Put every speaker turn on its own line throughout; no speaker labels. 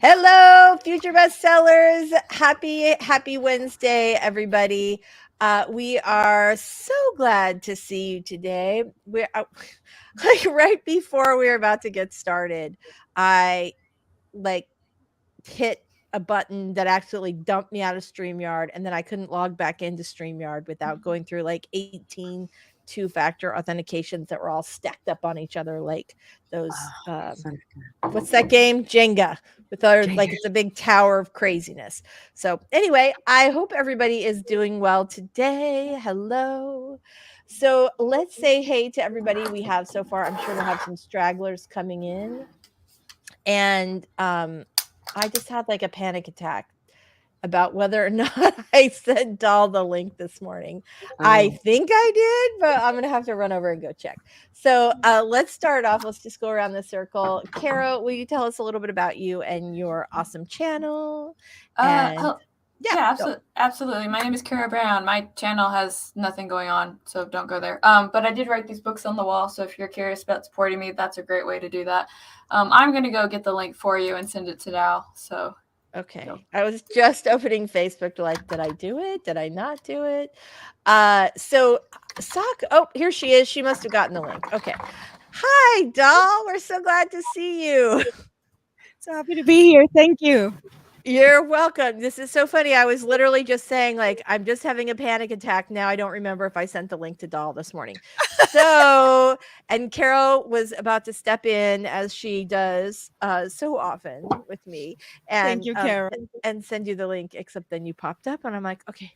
Hello, Future Bestsellers. Happy Wednesday, everybody. We are so glad to see you today. We're like right before we were about to get started, I like hit a button that actually dumped me out of StreamYard, and then I couldn't log back into StreamYard without going through like 18 two-factor authentications that were all stacked up on each other like those what's that game? Jenga, with our like it's a big tower of craziness. So anyway, I hope everybody is doing well today. Hello. So let's say hey to everybody we have so far. I'm sure we'll have some stragglers coming in. And I just had like a panic attack about whether or not I sent Doll the link this morning. I think I did, but I'm going to have to run over and go check. So let's start off. Let's just go around the circle. Kara, will you tell us a little bit about you and your awesome channel? And
yeah, absolutely. My name is Kara Brown. My channel has nothing going on, so don't go there. But I did write these books on the wall, so if you're curious about supporting me, that's a great way to do that. I'm going to go get the link for you and send it to Dal. So
okay. I was just opening Facebook to like, did I do it? Did I not do it? So oh, here she is. She must have gotten the link. Okay. Hi, Doll. We're so glad to see you.
So happy to be here. Thank you.
You're welcome. This is so funny. I was literally just saying, like, I'm just having a panic attack. Now I don't remember if I sent the link to Doll this morning. So, and Carol was about to step in as she does so often with me. And,
thank you, Carol.
And send you the link, except then you popped up and I'm like, okay,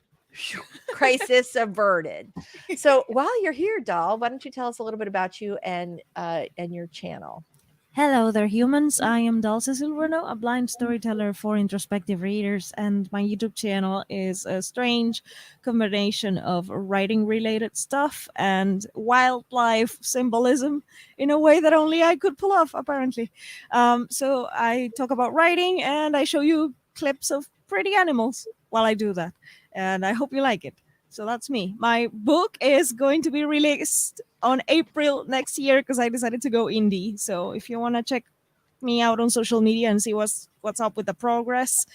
crisis averted. So while you're here, Doll, why don't you tell us a little bit about you and your channel?
Hello there, humans. I am Cecil Runo, a blind storyteller for introspective readers, and my YouTube channel is a strange combination of writing-related stuff and wildlife symbolism in a way that only I could pull off, apparently. So I talk about writing, and I show you clips of pretty animals while I do that, and I hope you like it. So that's me. My book is going to be released on April next year because I decided to go indie. So if you want to check me out on social media and see what's up with the progress,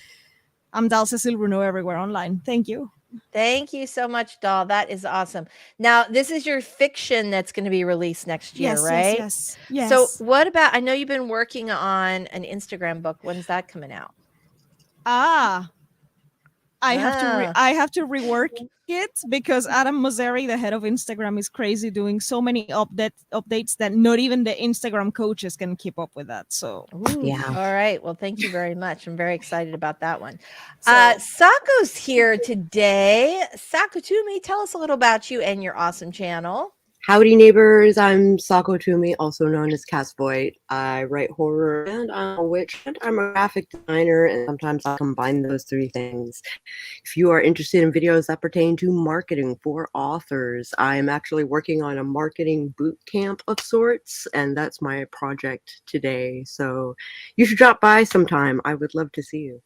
I'm Cecil Runo everywhere online. Thank you.
Thank you so much, Doll. That is awesome. Now, this is your fiction that's going to be released next year, right?
Yes.
So what about, I know you've been working on an Instagram book. When's that coming out?
I have to rework it because Adam Mosseri, the head of Instagram, is crazy doing so many updates that not even the Instagram coaches can keep up with that. So
yeah. All right. Well, thank you very much. I'm very excited about that one. Sako's here today. Sako Toomey, tell us a little about you and your awesome channel.
Howdy neighbors, I'm Sako Toomey, also known as Cass Voigt. I write horror and I'm a witch and I'm a graphic designer, and sometimes I combine those three things. If you are interested in videos that pertain to marketing for authors, I am actually working on a marketing boot camp of sorts, and that's my project today. So you should drop by sometime. I would love to see you.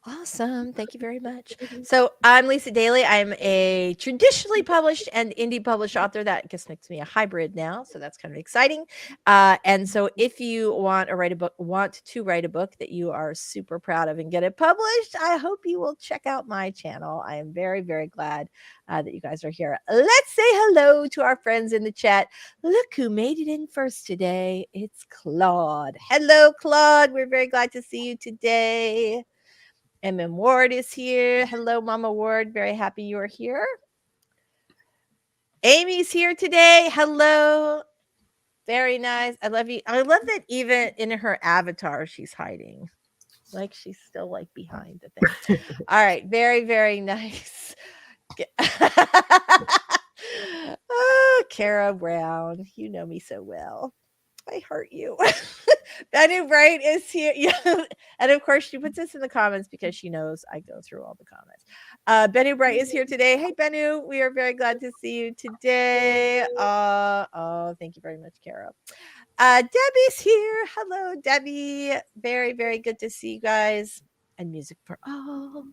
Awesome. Thank you very much. So I'm Lisa Daly. I'm a traditionally published and indie published author. That just makes me a hybrid now. So that's kind of exciting. And so if you want to write a book that you are super proud of and get it published, I hope you will check out my channel. I am very, very glad that you guys are here. Let's say hello to our friends in the chat. Look who made it in first today. It's Claude. Hello, Claude. We're very glad to see you today. M.M. Ward is here. Hello, Mama Ward. Very happy you are here. Amy's here today. Hello. Very nice. I love you. I love that even in her avatar, she's hiding. Like she's still like behind the thing. All right. Very, very nice. Oh, Kara Brown. You know me so well. I hurt you. Benny Bright is here. Yeah. And of course, she puts this in the comments because she knows I go through all the comments. Benny Bright is here today. Hey, Bennu. We are very glad to see you today. Thank you very much, Kara. Debbie's here. Hello, Debbie. Very, very good to see you guys. And music for all.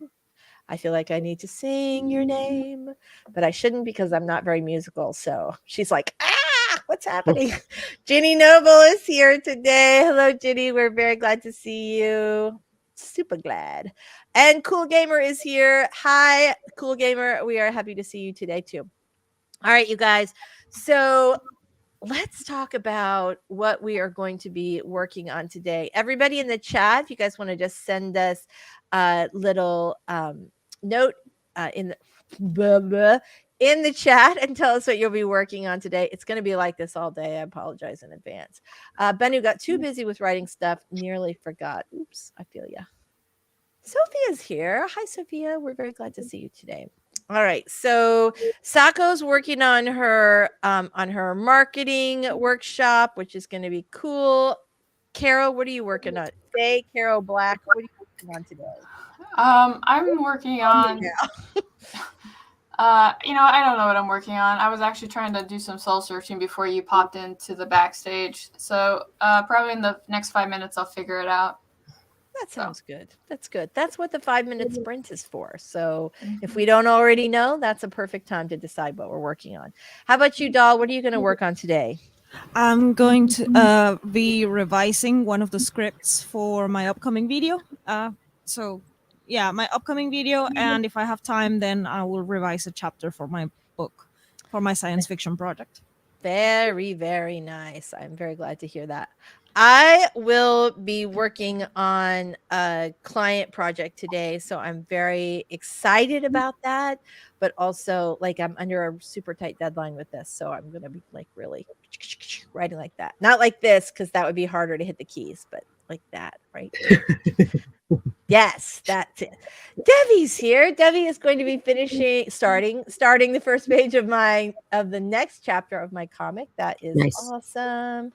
I feel like I need to sing your name, but I shouldn't because I'm not very musical. So she's like, ah! What's happening? Ginny Noble is here today. Hello, Ginny. We're very glad to see you. Super glad. And Cool Gamer is here. Hi, Cool Gamer. We are happy to see you today, too. All right, you guys. So let's talk about what we are going to be working on today. Everybody in the chat, if you guys want to just send us a little note in the chat and tell us what you'll be working on today. It's going to be like this all day. I apologize in advance. Bennu got too busy with writing stuff, nearly forgot. Oops, I feel ya. Sophia's here. Hi, Sophia. We're very glad to see you today. All right, so Sako's working on her marketing workshop, which is going to be cool. Carol, what are you working on? Say, Carol Black, what are you working on today?
I'm working on. I don't know what I'm working on. I was actually trying to do some soul searching before you popped into the backstage. So probably in the next 5 minutes, I'll figure it out.
That sounds good. That's good. That's what the 5-minute sprint is for. So if we don't already know, that's a perfect time to decide what we're working on. How about you, Doll? What are you going to work on today?
I'm going to be revising one of the scripts for my upcoming video. So yeah, my upcoming video. And if I have time, then I will revise a chapter for my book, for my science fiction project.
Very, very nice. I'm very glad to hear that. I will be working on a client project today, so I'm very excited about that, but also like I'm under a super tight deadline with this, so I'm going to be like really writing like that. Not like this, because that would be harder to hit the keys, but like that, right? Yes, that's it. Debbie's here. Debbie is going to be starting the first page of the next chapter of my comic. That is
Nice.
awesome.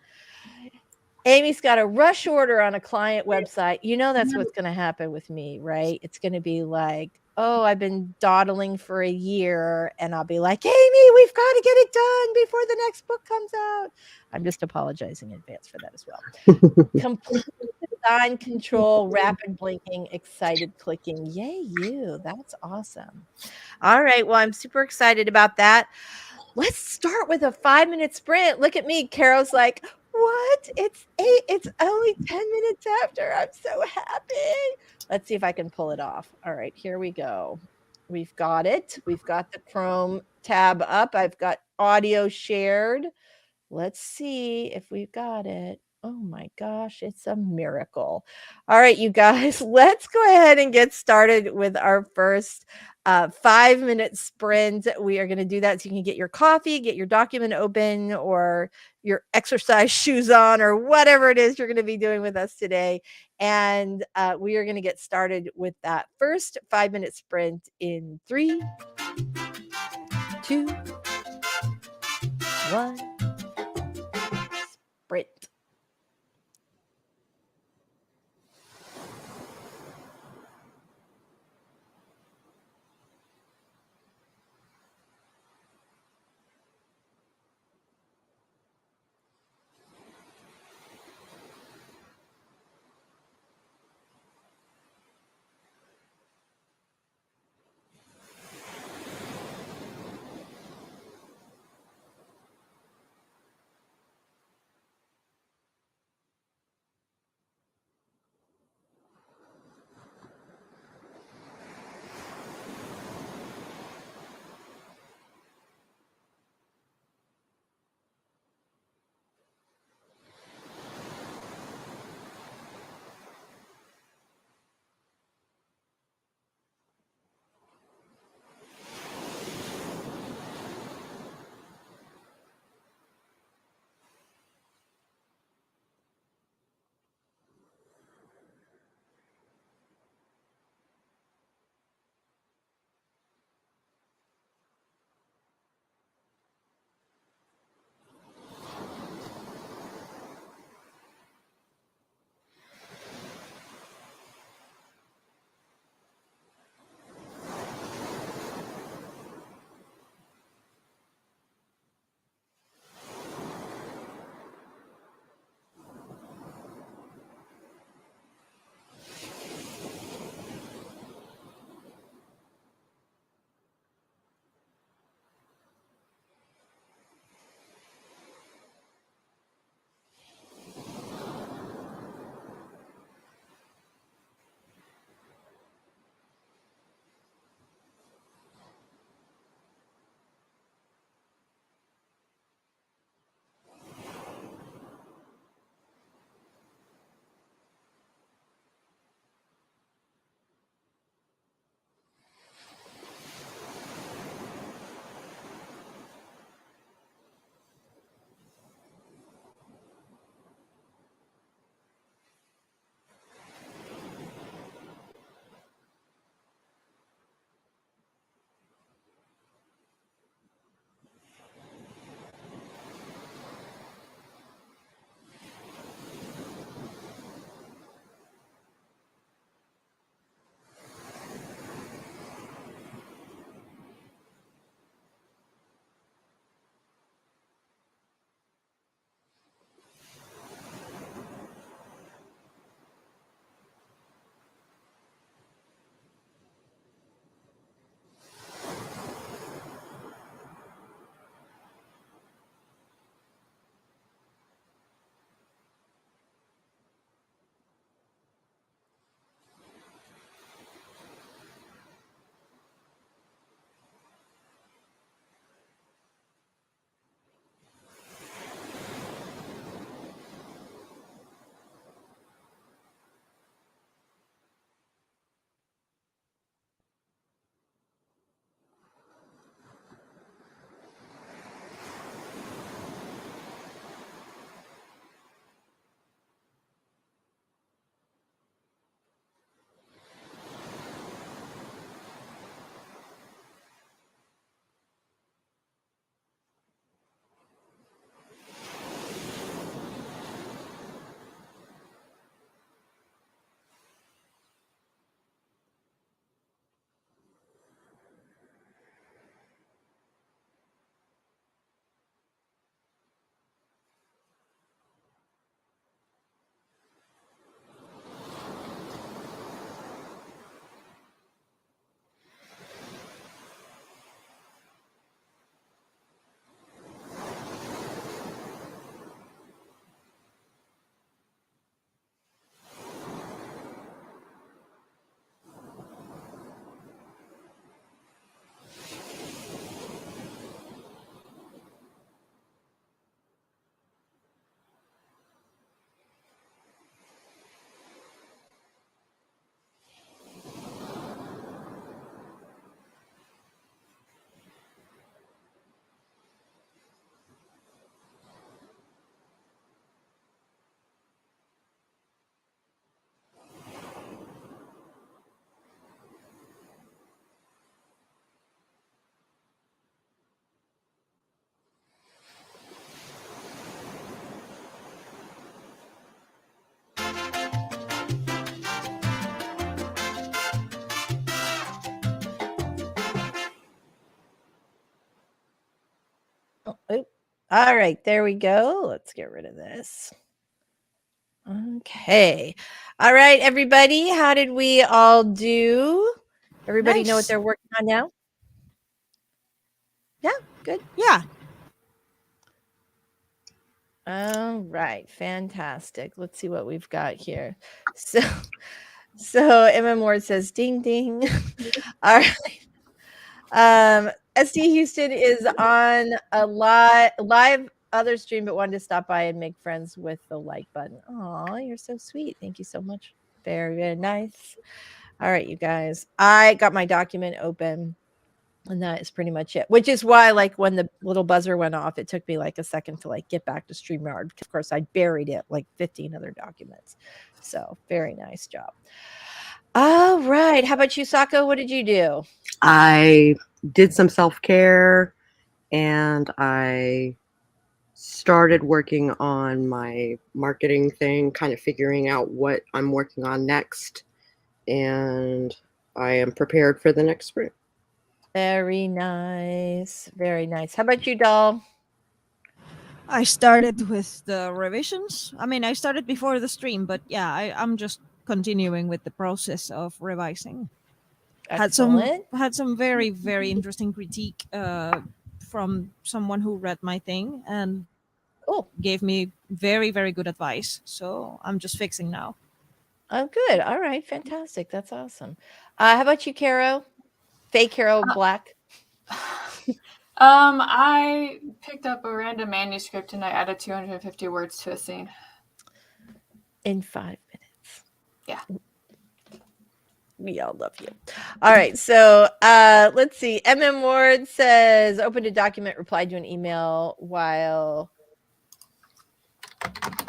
Amy's got a rush order on a client website. You know that's what's going to happen with me, right? It's going to be like, oh, I've been dawdling for a year, and I'll be like, Amy, we've got to get it done before the next book comes out. I'm just apologizing in advance for that as well. Complete design control, rapid blinking, excited clicking. Yay, you. That's awesome. All right. Well, I'm super excited about that. Let's start with a 5-minute sprint. Look at me. Carol's like, what? It's only 10 minutes after. I'm so happy. Let's see if I can pull it off. All right, here we go. We've got it. We've got the Chrome tab up. I've got audio shared. Let's see if we've got it. Oh my gosh, it's a miracle. All right, you guys, let's go ahead and get started with our first 5-minute sprint. We are going to do that so you can get your coffee, get your document open, or your exercise shoes on, or whatever it is you're going to be doing with us today. And we are going to get started with that first 5-minute sprint in 3, 2, 1. Sprint. Oh, oop. All right, there we go. Let's get rid of this. Okay. All right, everybody. How did we all do? Everybody know what
Nice.
they're working on now? Yeah, good.
Yeah.
All right, fantastic. Let's see what we've got here. So MM Ward says ding ding. All right. SD Houston is on a live other stream, but wanted to stop by and make friends with the like button. Oh, you're so sweet. Thank you so much. Very, very nice. All right, you guys. I got my document open. And that is pretty much it, which is why, like, when the little buzzer went off, it took me like a second to like get back to StreamYard. Of course, I buried it like 15 other documents. So very nice job. All right. How about you, Sako? What did you do?
I did some self-care and I started working on my marketing thing, kind of figuring out what I'm working on next. And I am prepared for the next sprint.
Very nice. Very nice. How about you, Doll?
I started with the revisions. I mean, I started before the stream, but yeah, I'm just continuing with the process of revising.
Excellent.
Had some very, very interesting critique from someone who read my thing and gave me very, very good advice. So I'm just fixing now.
Oh, good. All right. Fantastic. That's awesome. How about you, Caro? Fake Caro Black.
I picked up a random manuscript and I added 250 words to a scene.
In 5 minutes.
Yeah.
We all love you. All right. So let's see. MM Ward says, opened a document, replied to an email while,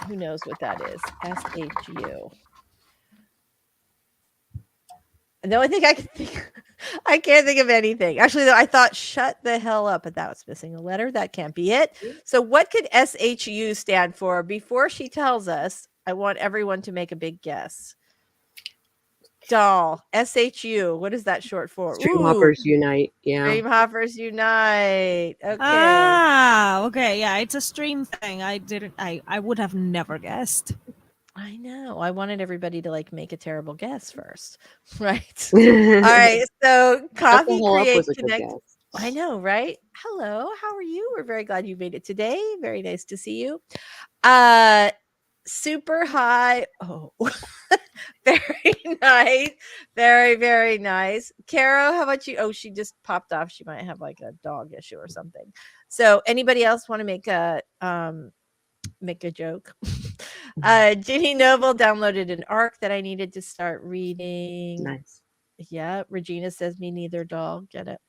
who knows what that is? SHU. The only thing I can think, I can't think of anything. Actually, though, I thought shut the hell up, but that was missing a letter. That can't be it. So what could SHU stand for? Before she tells us, I want everyone to make a big guess. Doll, SHU. What is that short for?
Stream Hoppers Unite. Yeah.
Stream Hoppers Unite. Okay.
Okay. Yeah, it's a stream thing. I would have never guessed.
I know. I wanted everybody to like make a terrible guess first. Right. All right. So Coffee Create Connect. I know, right? Hello. How are you? We're very glad you made it today. Very nice to see you. Super high. Oh, very nice. Very, very nice. Caro, how about you? Oh, she just popped off. She might have like a dog issue or something. So anybody else want to make a joke? Ginny Noble downloaded an arc that I needed to start reading.
Nice.
Yeah. Regina says me neither, dog. Get it.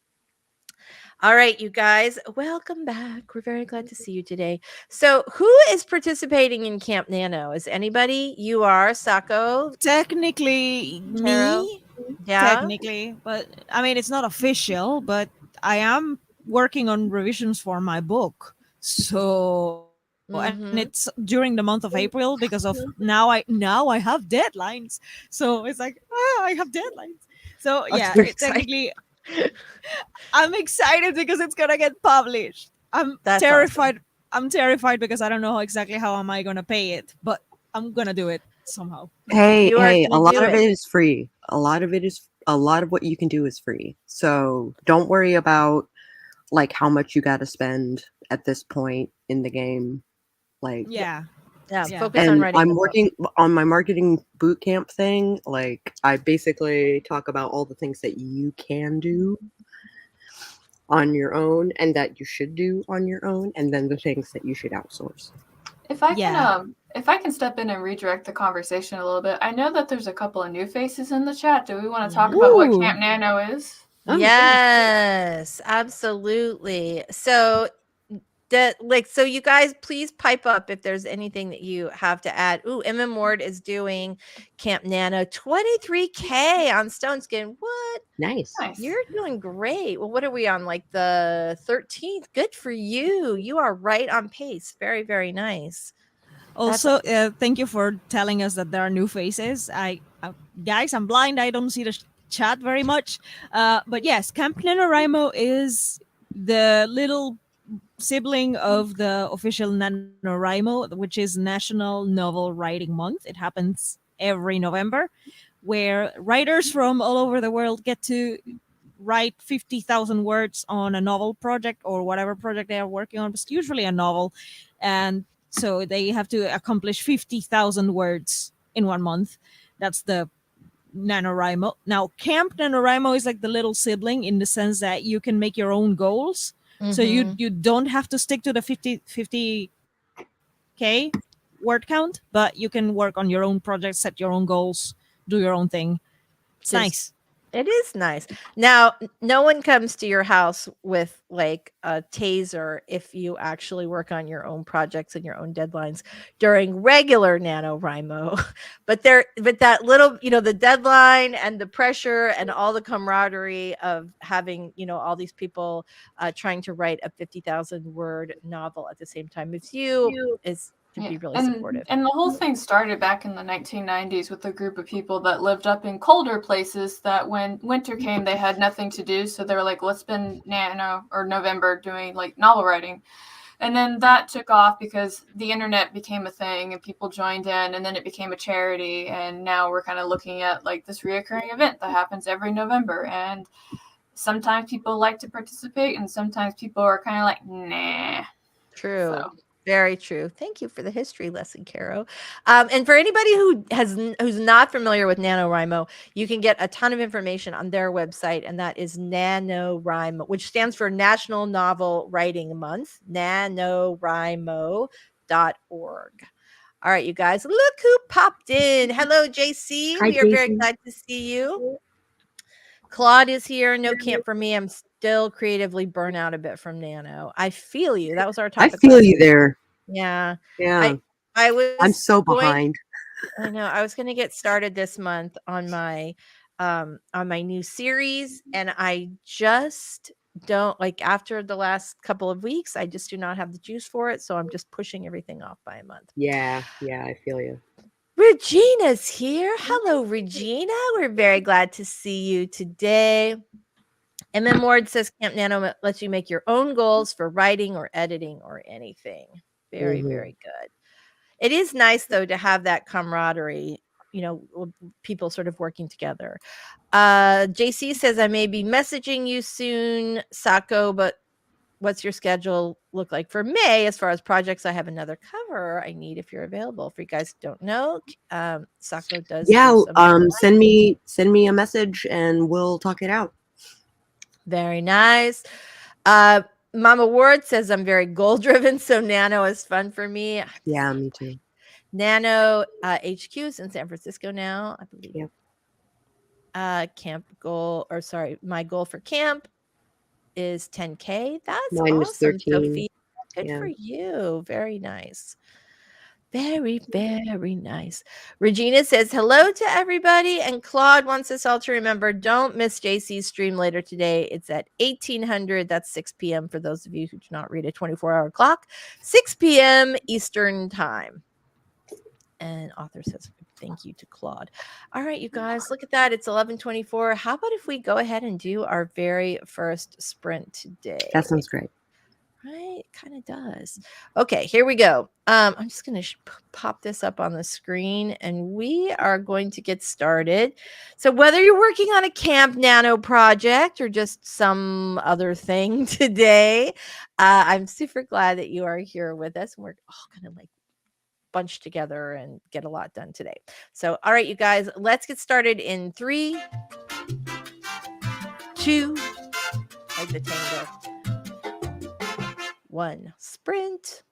All right, you guys, welcome back. We're very glad to see you today. So who is participating in Camp Nano? Is anybody? You are, Sako?
Technically, me.
Yeah.
Technically, but I mean, it's not official, but I am working on revisions for my book. So and it's during the month of April because of now I have deadlines. So it's like, I have deadlines. So yeah, technically I'm excited because it's gonna get published. That's terrified. Awesome. I'm terrified because I don't know exactly how am I gonna pay it, but I'm gonna do it somehow.
Hey, a lot of it is free. A lot of what you can do is free. So don't worry about like how much you got to spend at this point in the game. Like
focus on writing.
I'm working on my marketing bootcamp thing. Like I basically talk about all the things that you can do on your own and that you should do on your own, and then the things that you should outsource.
If I can step in and redirect the conversation a little bit, I know that there's a couple of new faces in the chat. Do we want to talk about what Camp Nano is?
Yes, absolutely. So so you guys please pipe up if there's anything that you have to add. Ooh, MM Ward is doing Camp Nano 23K on Stone Skin. What?
Nice.
You're doing great. Well, what are we on? Like the 13th? Good for you. You are right on pace. Very, very nice.
Also, thank you for telling us that there are new faces. Guys, I'm blind. I don't see the chat very much. But yes, Camp NaNoWriMo is the little sibling of the official NaNoWriMo, which is National Novel Writing Month. It happens every November, where writers from all over the world get to write 50,000 words on a novel project or whatever project they are working on. It's usually a novel. And so they have to accomplish 50,000 words in 1 month. That's the NaNoWriMo. Now, Camp NaNoWriMo is like the little sibling in the sense that you can make your own goals. So you don't have to stick to the 50K word count, but you can work on your own project, set your own goals, do your own thing. It's nice.
It is nice. Now, no one comes to your house with like a taser if you actually work on your own projects and your own deadlines during regular NaNoWriMo. But that little, the deadline and the pressure and all the camaraderie of having, all these people trying to write a 50,000 word novel at the same time as you is to be really supportive.
And the whole thing started back in the 1990s with a group of people that lived up in colder places that when winter came, they had nothing to do. So they were like, let's spend November doing like novel writing. And then that took off because the internet became a thing and people joined in, and then it became a charity. And now we're kind of looking at like this reoccurring event that happens every November. And sometimes people like to participate and sometimes people are kind of like, nah.
True.
So.
Very true. Thank you for the history lesson, Caro. And for anybody who's not familiar with NaNoWriMo, you can get a ton of information on their website, and that is NaNoWriMo, which stands for National Novel Writing Month, nanowrimo.org. All right, you guys, look who popped in. Hello, JC.
Hi,
We are very
JC.
glad to see you. Claude is here. No camp for me. I'm still creatively burnt out a bit from Nano. I feel you. That was our
I
topic.
feel you there.
Yeah.
Yeah.
I was
I'm so behind.
I know. I was going to get started this month on my new series, and I just don't like after the last couple of weeks, I just do not have the juice for it, so I'm just pushing everything off by a month.
Yeah, I feel you.
Regina's here. Hello, Regina. We're very glad to see you today. MM Ward says Camp Nano lets you make your own goals for writing or editing or anything. Very, very good. It is nice, though, to have that camaraderie, people sort of working together. JC says, I may be messaging you soon, Sako, but what's your schedule look like for May as far as projects? I have another cover I need if you're available. For you guys who don't know, Sako does.
Yeah, send me a message and we'll talk it out.
Very nice. Mama Ward says I'm very goal driven, so Nano is fun for me.
Yeah, me too.
Nano HQ is in San Francisco now, I believe.
Yep.
My goal for camp is 10K. That's
Mine was
awesome,
13.
Sophie. Good for you. Very nice. Very, very nice. Regina says hello to everybody, and Claude wants us all to remember, don't miss JC's stream later today. It's at 1800. That's 6 p.m. for those of you who do not read a 24-hour clock. 6 p.m. Eastern time. And author says thank you to Claude. All right, you guys, look at that. It's 11:24. How about if we go ahead and do our very first sprint today?
That sounds great.
Right? It kind of does. Okay, here we go. I'm just going to pop this up on the screen, and we are going to get started. So whether you're working on a Camp Nano project or just some other thing today, I'm super glad that you are here with us. And we're all going to bunch together and get a lot done today. So, all right, you guys, let's get started in 3, 2, like the tango. 1, sprint.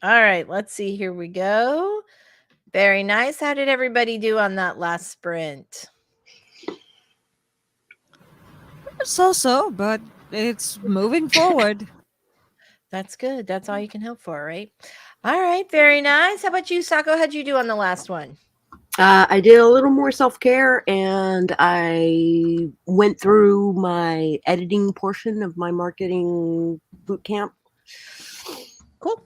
All right, let's see. Here we go. Very nice. How did everybody do on that last sprint?
So, but it's moving forward.
That's good. That's all you can hope for, right? All right, very nice. How about you, Sako? How'd you do on the last one?
I did a little more self-care, and I went through my editing portion of my marketing boot camp.
Cool.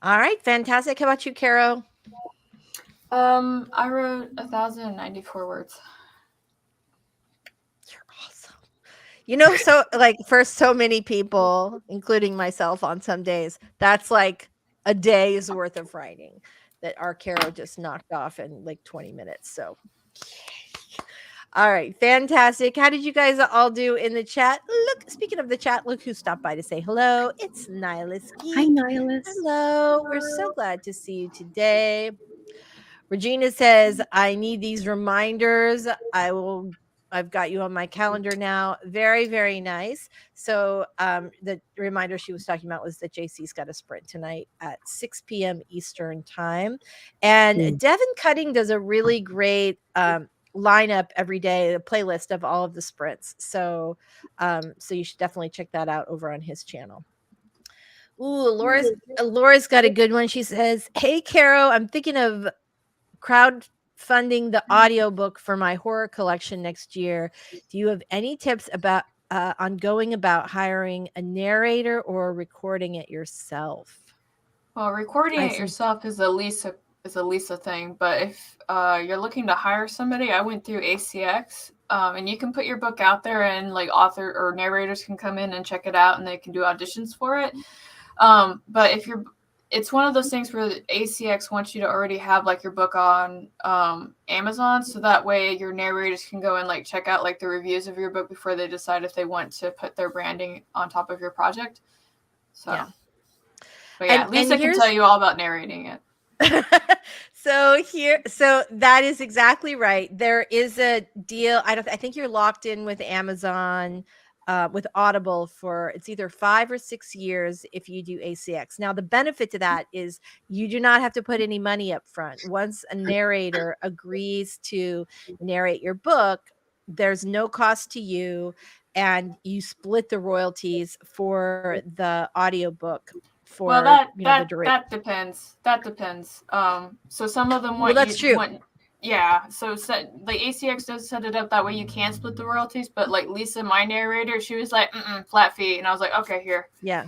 All right, fantastic. How about you, Caro?
I wrote 1,094 words.
You're awesome. You know, so like for so many people, including myself on some days, that's like a day's worth of writing that our Caro just knocked off in like 20 minutes. So, all right, fantastic. How did you guys all do in the chat? Look, speaking of the chat, look who stopped by to say hello. It's Nihilus Geek.
Hi, Nihilus.
Hello. We're so glad to see you today. Regina says, I need these reminders. I've got you on my calendar now. Very, very nice. So the reminder she was talking about was that JC's got a sprint tonight at 6 p.m. Eastern time. And Devin Cutting does a really great lineup every day, a playlist of all of the sprints. So you should definitely check that out over on his channel. Ooh, Laura's got a good one. She says, hey, Caro, I'm thinking of crowdfunding the audiobook for my horror collection next year. Do you have any tips about on going about hiring a narrator or recording it yourself?
Well, recording it yourself is a Lisa thing, but if you're looking to hire somebody, I went through ACX, and you can put your book out there, and like author or narrators can come in and check it out, and they can do auditions for it. But it's one of those things where ACX wants you to already have like your book on Amazon, so that way your narrators can go and like check out like the reviews of your book before they decide if they want to put their branding on top of your project. So, yeah. But yeah, Lisa can tell you all about narrating it.
So that is exactly right. There is a deal. I think you're locked in with Amazon. With Audible for it's either 5 or 6 years if you do ACX. Now, the benefit to that is you do not have to put any money up front. Once a narrator agrees to narrate your book, there's no cost to you, and you split the royalties for the audiobook.
That depends. That depends. So some of them want.
Well, that's true.
Yeah, so the ACX does set it up that way you can split the royalties, but like Lisa, my narrator, she was like, flat fee. And I was like, okay, here.
Yeah.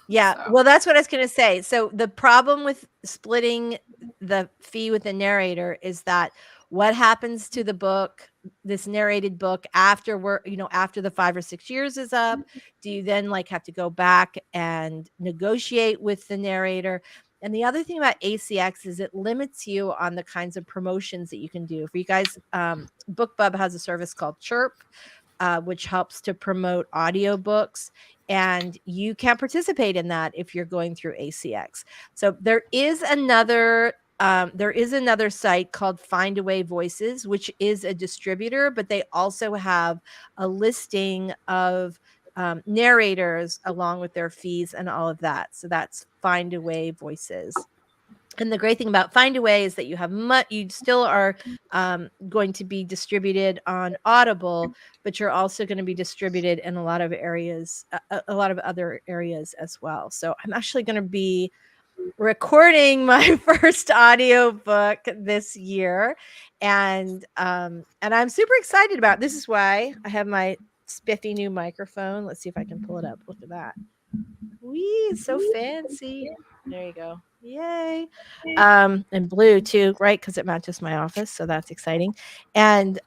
Yeah. So. Well, that's what I was going to say. So the problem with splitting the fee with the narrator is that what happens to the book, this narrated book, after the 5 or 6 years is up? Do you then like have to go back and negotiate with the narrator? And the other thing about ACX is it limits you on the kinds of promotions that you can do. For you guys, BookBub has a service called Chirp, which helps to promote audiobooks, and you can't participate in that if you're going through ACX. So there is another site called Findaway Voices, which is a distributor, but they also have a listing of narrators along with their fees and all of that. So that's Findaway Voices. And the great thing about Findaway is that you still are going to be distributed on Audible, but you're also going to be distributed in a lot of areas, a lot of other areas as well. So I'm actually going to be recording my first audiobook this year, and I'm super excited about it. This is why I have my spiffy new microphone. Let's see if I can pull it up. Look at that. Wee, it's so fancy. There you go. Yay. And blue too, right? Because it matches my office. So that's exciting. And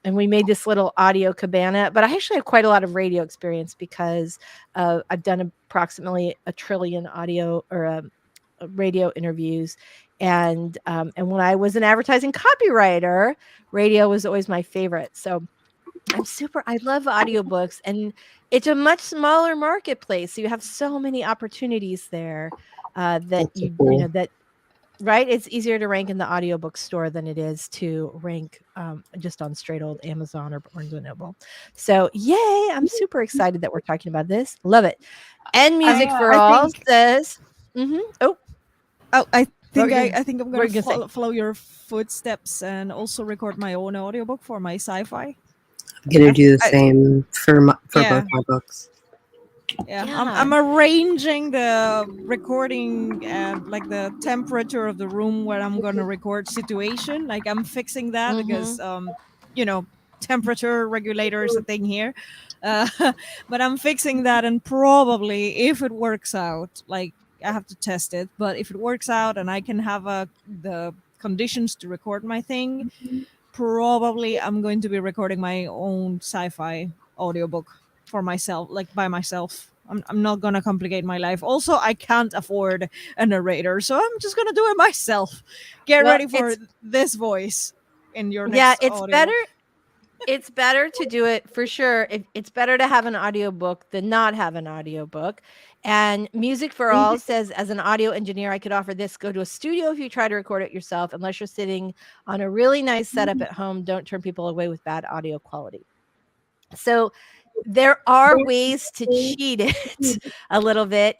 we made this little audio cabana, but I actually have quite a lot of radio experience because I've done approximately 1 trillion audio or radio interviews. And when I was an advertising copywriter, radio was always my favorite. So I love audiobooks, and it's a much smaller marketplace. So you have so many opportunities there right? It's easier to rank in the audiobook store than it is to rank just on straight old Amazon or Barnes & Noble. So yay, I'm super excited that we're talking about this. Love it. And Music for All says, oh,
Oh, I think
were you
I think I'm
what were
gonna
you gonna say?
follow your footsteps and also record my own audiobook for my sci-fi.
I'm gonna do the
I-
same for
Yeah.
both my books.
Yeah,
Yeah.
I'm arranging the recording and like the temperature of the room where I'm gonna record situation. Like I'm fixing that because you know, temperature regulator is a thing here. Uh, but I'm fixing that, and probably if it works out, like I have to test it. But if it works out and I can have the conditions to record my thing, probably I'm going to be recording my own sci-fi audiobook for myself, like by myself. I'm not gonna complicate my life. Also, I can't afford a narrator, so I'm just gonna do it myself. Get
Well,
ready for this voice in your
yeah,
next
it's better.
audiobook.
It's better to do it for sure. It's better to have an audiobook than not have an audiobook. And Music for All says, as an audio engineer, I could offer this. Go to a studio if you try to record it yourself. Unless you're sitting on a really nice setup at home, don't turn people away with bad audio quality. So there are ways to cheat it a little bit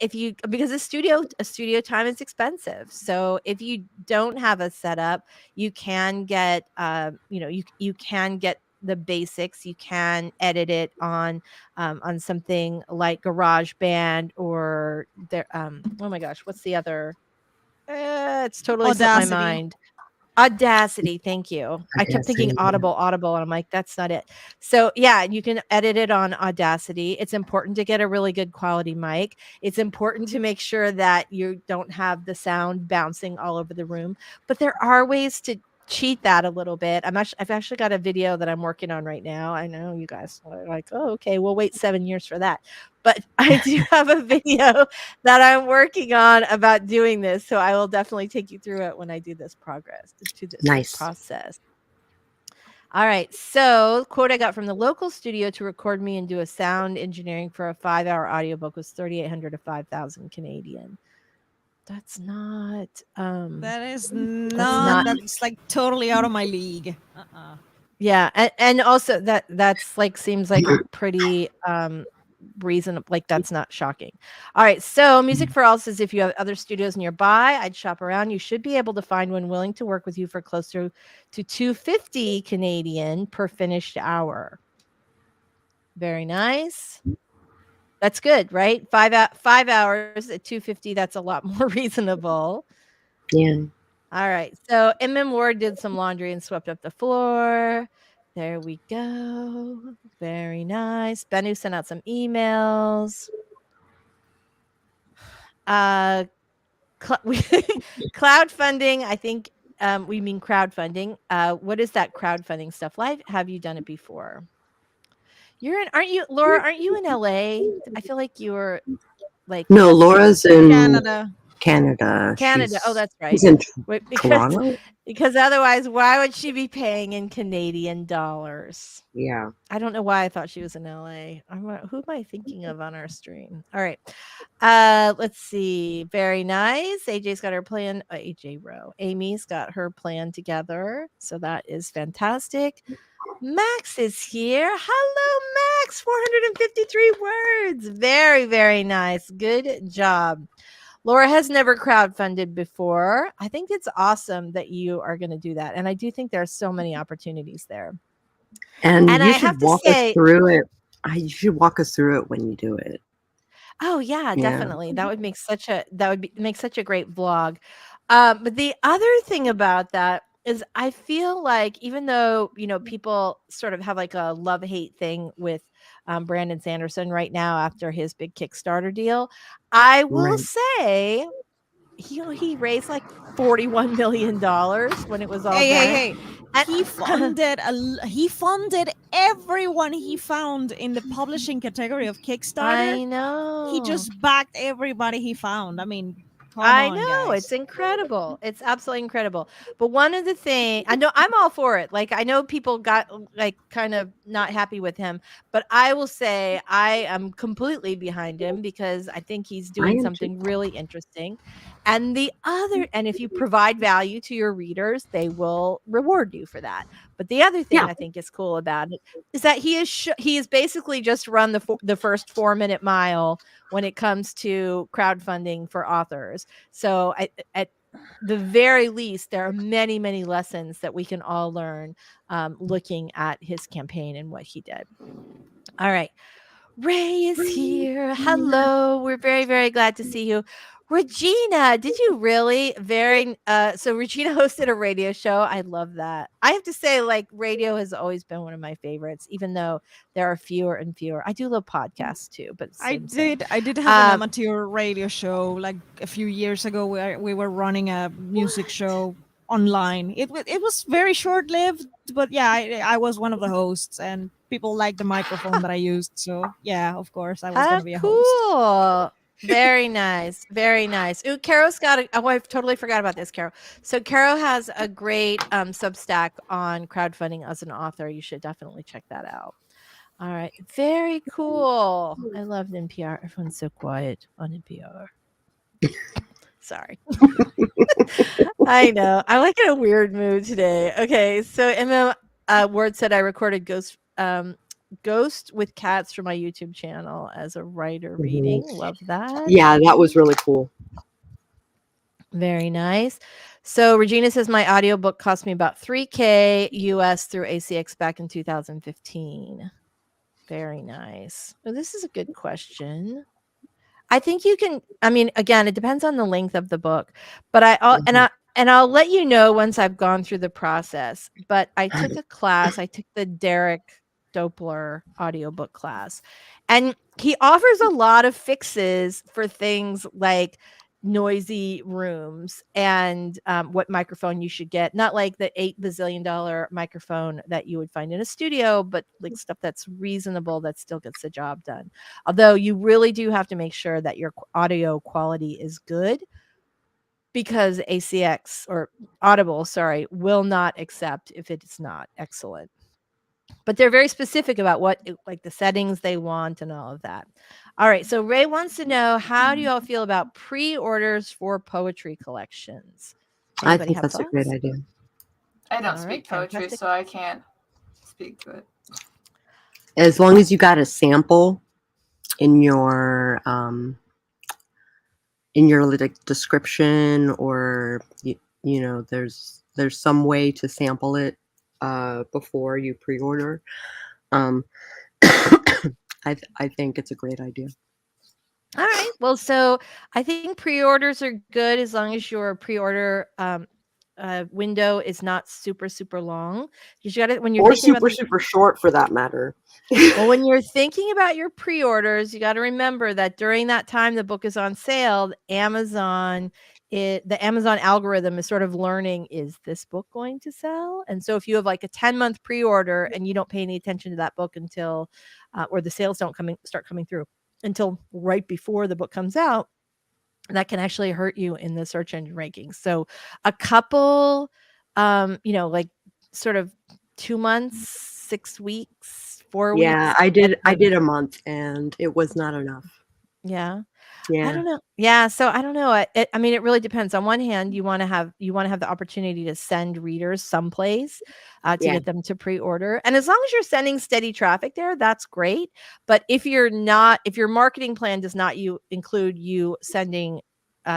because a studio time is expensive. So if you don't have a setup, you can get you can get the basics. You can edit it on something like GarageBand or there. Oh my gosh, what's the other? It's totally slipped my
Audacity.
mind. Audacity, thank you. I kept thinking
Audacity,
Audible, and I'm like, that's not it. So yeah, you can edit it on Audacity. It's important to get a really good quality mic. It's important to make sure that you don't have the sound bouncing all over the room. But there are ways to cheat that a little bit. I've actually got a video that I'm working on right now. I know you guys are like, oh, okay, we'll wait 7 years for that. But I do have a video that I'm working on about doing this. So I will definitely take you through it when I do this
Nice.
process. All right. So quote I got from the local studio to record me and do a sound engineering for a 5-hour audiobook was 3,800 to 5,000 Canadian. That's not
That is
not-
that's like totally out of my league.
yeah, and also that's like seems like a pretty reasonable, like that's not shocking. All right, so Music for All says if you have other studios nearby, I'd shop around. You should be able to find one willing to work with you for closer to 250 Canadian per finished hour. Very nice. That's good, right? 5 hours at 250, that's a lot more reasonable.
Yeah.
All right. So MM Ward did some laundry and swept up the floor. There we go. Very nice. Bennu sent out some emails. Crowdfunding. I think we mean crowdfunding. What is that crowdfunding stuff like? Have you done it before? Aren't you, Laura? Aren't you in LA? I feel like you were like
No, Laura's in
Canada.
Canada.
Oh, that's right.
She's in
Wait,
Toronto.
because otherwise, why would she be paying in Canadian dollars?
Yeah.
I don't know why I thought she was in LA. Who am I thinking of on our stream? All right. Let's see. Very nice. AJ's got her plan. AJ Rowe. Amy's got her plan together. So that is fantastic. Max is here. Hello, Max. 453 words. Very, very nice. Good job. Laura has never crowdfunded before. I think it's awesome that you are going to do that. And I do think there are so many opportunities there.
And
I
you
have
should
to
walk
say,
us through it. You should walk us through it when you do it.
oh yeah,
Yeah.
definitely. That would make such a great vlog. But the other thing about that is I feel like even though, people sort of have like a love-hate thing with Brandon Sanderson right now after his big Kickstarter deal, I will say he raised like $41 million when it was all done.
Hey! He funded everyone he found in the publishing category of Kickstarter.
I know.
He just backed everybody he found. I mean,
I
come on,
know,
guys.
it's incredible. It's absolutely incredible. But one of the things I know, I'm all for it. Like I know people got like kind of not happy with him, but I will say I am completely behind him because I think he's doing something really interesting. And if you provide value to your readers, they will reward you for that. But the other thing I think is cool about it is that he is basically just run the first 4-minute mile when it comes to crowdfunding for authors. So the very least, there are many, many lessons that we can all learn looking at his campaign and what he did. All right. Ray is here. Hello. We're very, very glad to see you. Regina, did you really? So Regina hosted a radio show. I love that. I have to say, like, radio has always been one of my favorites, even though there are fewer and fewer. I do love podcasts too, but
I
same.
did have an amateur radio show like a few years ago where we were running a music show online. It was very short lived, but yeah, I was one of the hosts, and people liked the microphone that I used. So yeah, of course, I was going to be a host.
Cool. Very nice. Very nice. Ooh, Caro's got I totally forgot about this, Caro. So Caro has a great Substack on crowdfunding as an author. You should definitely check that out. All right. Very cool. I love NPR. Everyone's so quiet on NPR. Sorry. I know. I'm like in a weird mood today. Okay. So Emma Ward said I recorded Ghost with Cats for my YouTube channel as a writer reading. Love that.
Yeah, that was really cool.
Very nice. So Regina says my audiobook cost me about $3,000 US through ACX back in 2015. Very nice. Well, this is a good question. I think you can, I mean, again, it depends on the length of the book, but I'll let you know once I've gone through the process. But I took a class. I took the Derek Doppler audiobook class, and he offers a lot of fixes for things like noisy rooms and what microphone you should get. Not like the $8 bazillion microphone that you would find in a studio, but like stuff that's reasonable that still gets the job done. Although you really do have to make sure that your audio quality is good, because ACX or Audible, will not accept if it's not excellent. But they're very specific about what, like the settings they want and all of that. All right. So Ray wants to know, how do you all feel about pre-orders for poetry collections?
I think that's a great idea.
I don't speak poetry, so I can't speak to it.
As long as you got a sample in your like description, or you know, there's some way to sample it before you pre-order. I think it's a great idea.
All right. Well, so I think pre-orders are good as long as your pre-order window is not super, super long. You got it when you're thinking
super short, for that matter.
Well, when you're thinking about your pre-orders, you got to remember that during that time the book is on sale, the Amazon algorithm is sort of learning, is this book going to sell? And so if you have like a 10-month pre-order and you don't pay any attention to that book until, or the sales don't start coming through until right before the book comes out, that can actually hurt you in the search engine rankings. So a couple, like sort of 2 months, 6 weeks, 4 weeks.
Yeah, I did a month and it was not enough.
Yeah.
Yeah.
I don't know. Yeah. So I don't know. I mean, it really depends. On one hand, you want to have the opportunity to send readers someplace to get them to pre-order. And as long as you're sending steady traffic there, that's great. But if your marketing plan does not include you sending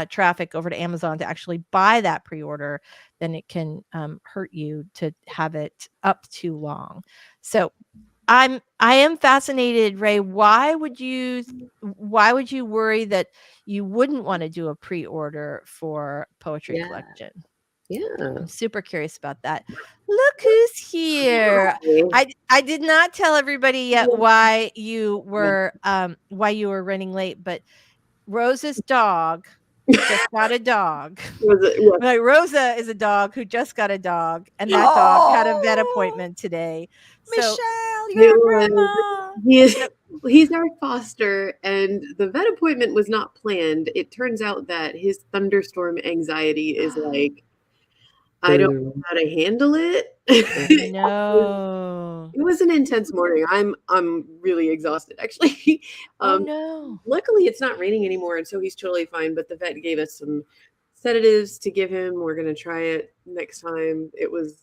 traffic over to Amazon to actually buy that pre-order, then it can hurt you to have it up too long. So I am fascinated, Ray. Why would you worry that you wouldn't want to do a pre-order for poetry collection?
Yeah.
I'm super curious about that. Look who's here. I did not tell everybody yet why you were running late, but Rosa's dog just got a dog. Like, Rosa is a dog who just got a dog, and that dog had a vet appointment today.
Michelle, you're a grandma.
He's our foster, and the vet appointment was not planned. It turns out that his thunderstorm anxiety is like, I don't know how to handle it.
No.
It was an intense morning. I'm really exhausted, actually.
No.
Luckily, it's not raining anymore, and so he's totally fine. But the vet gave us some sedatives to give him. We're gonna try it next time. It was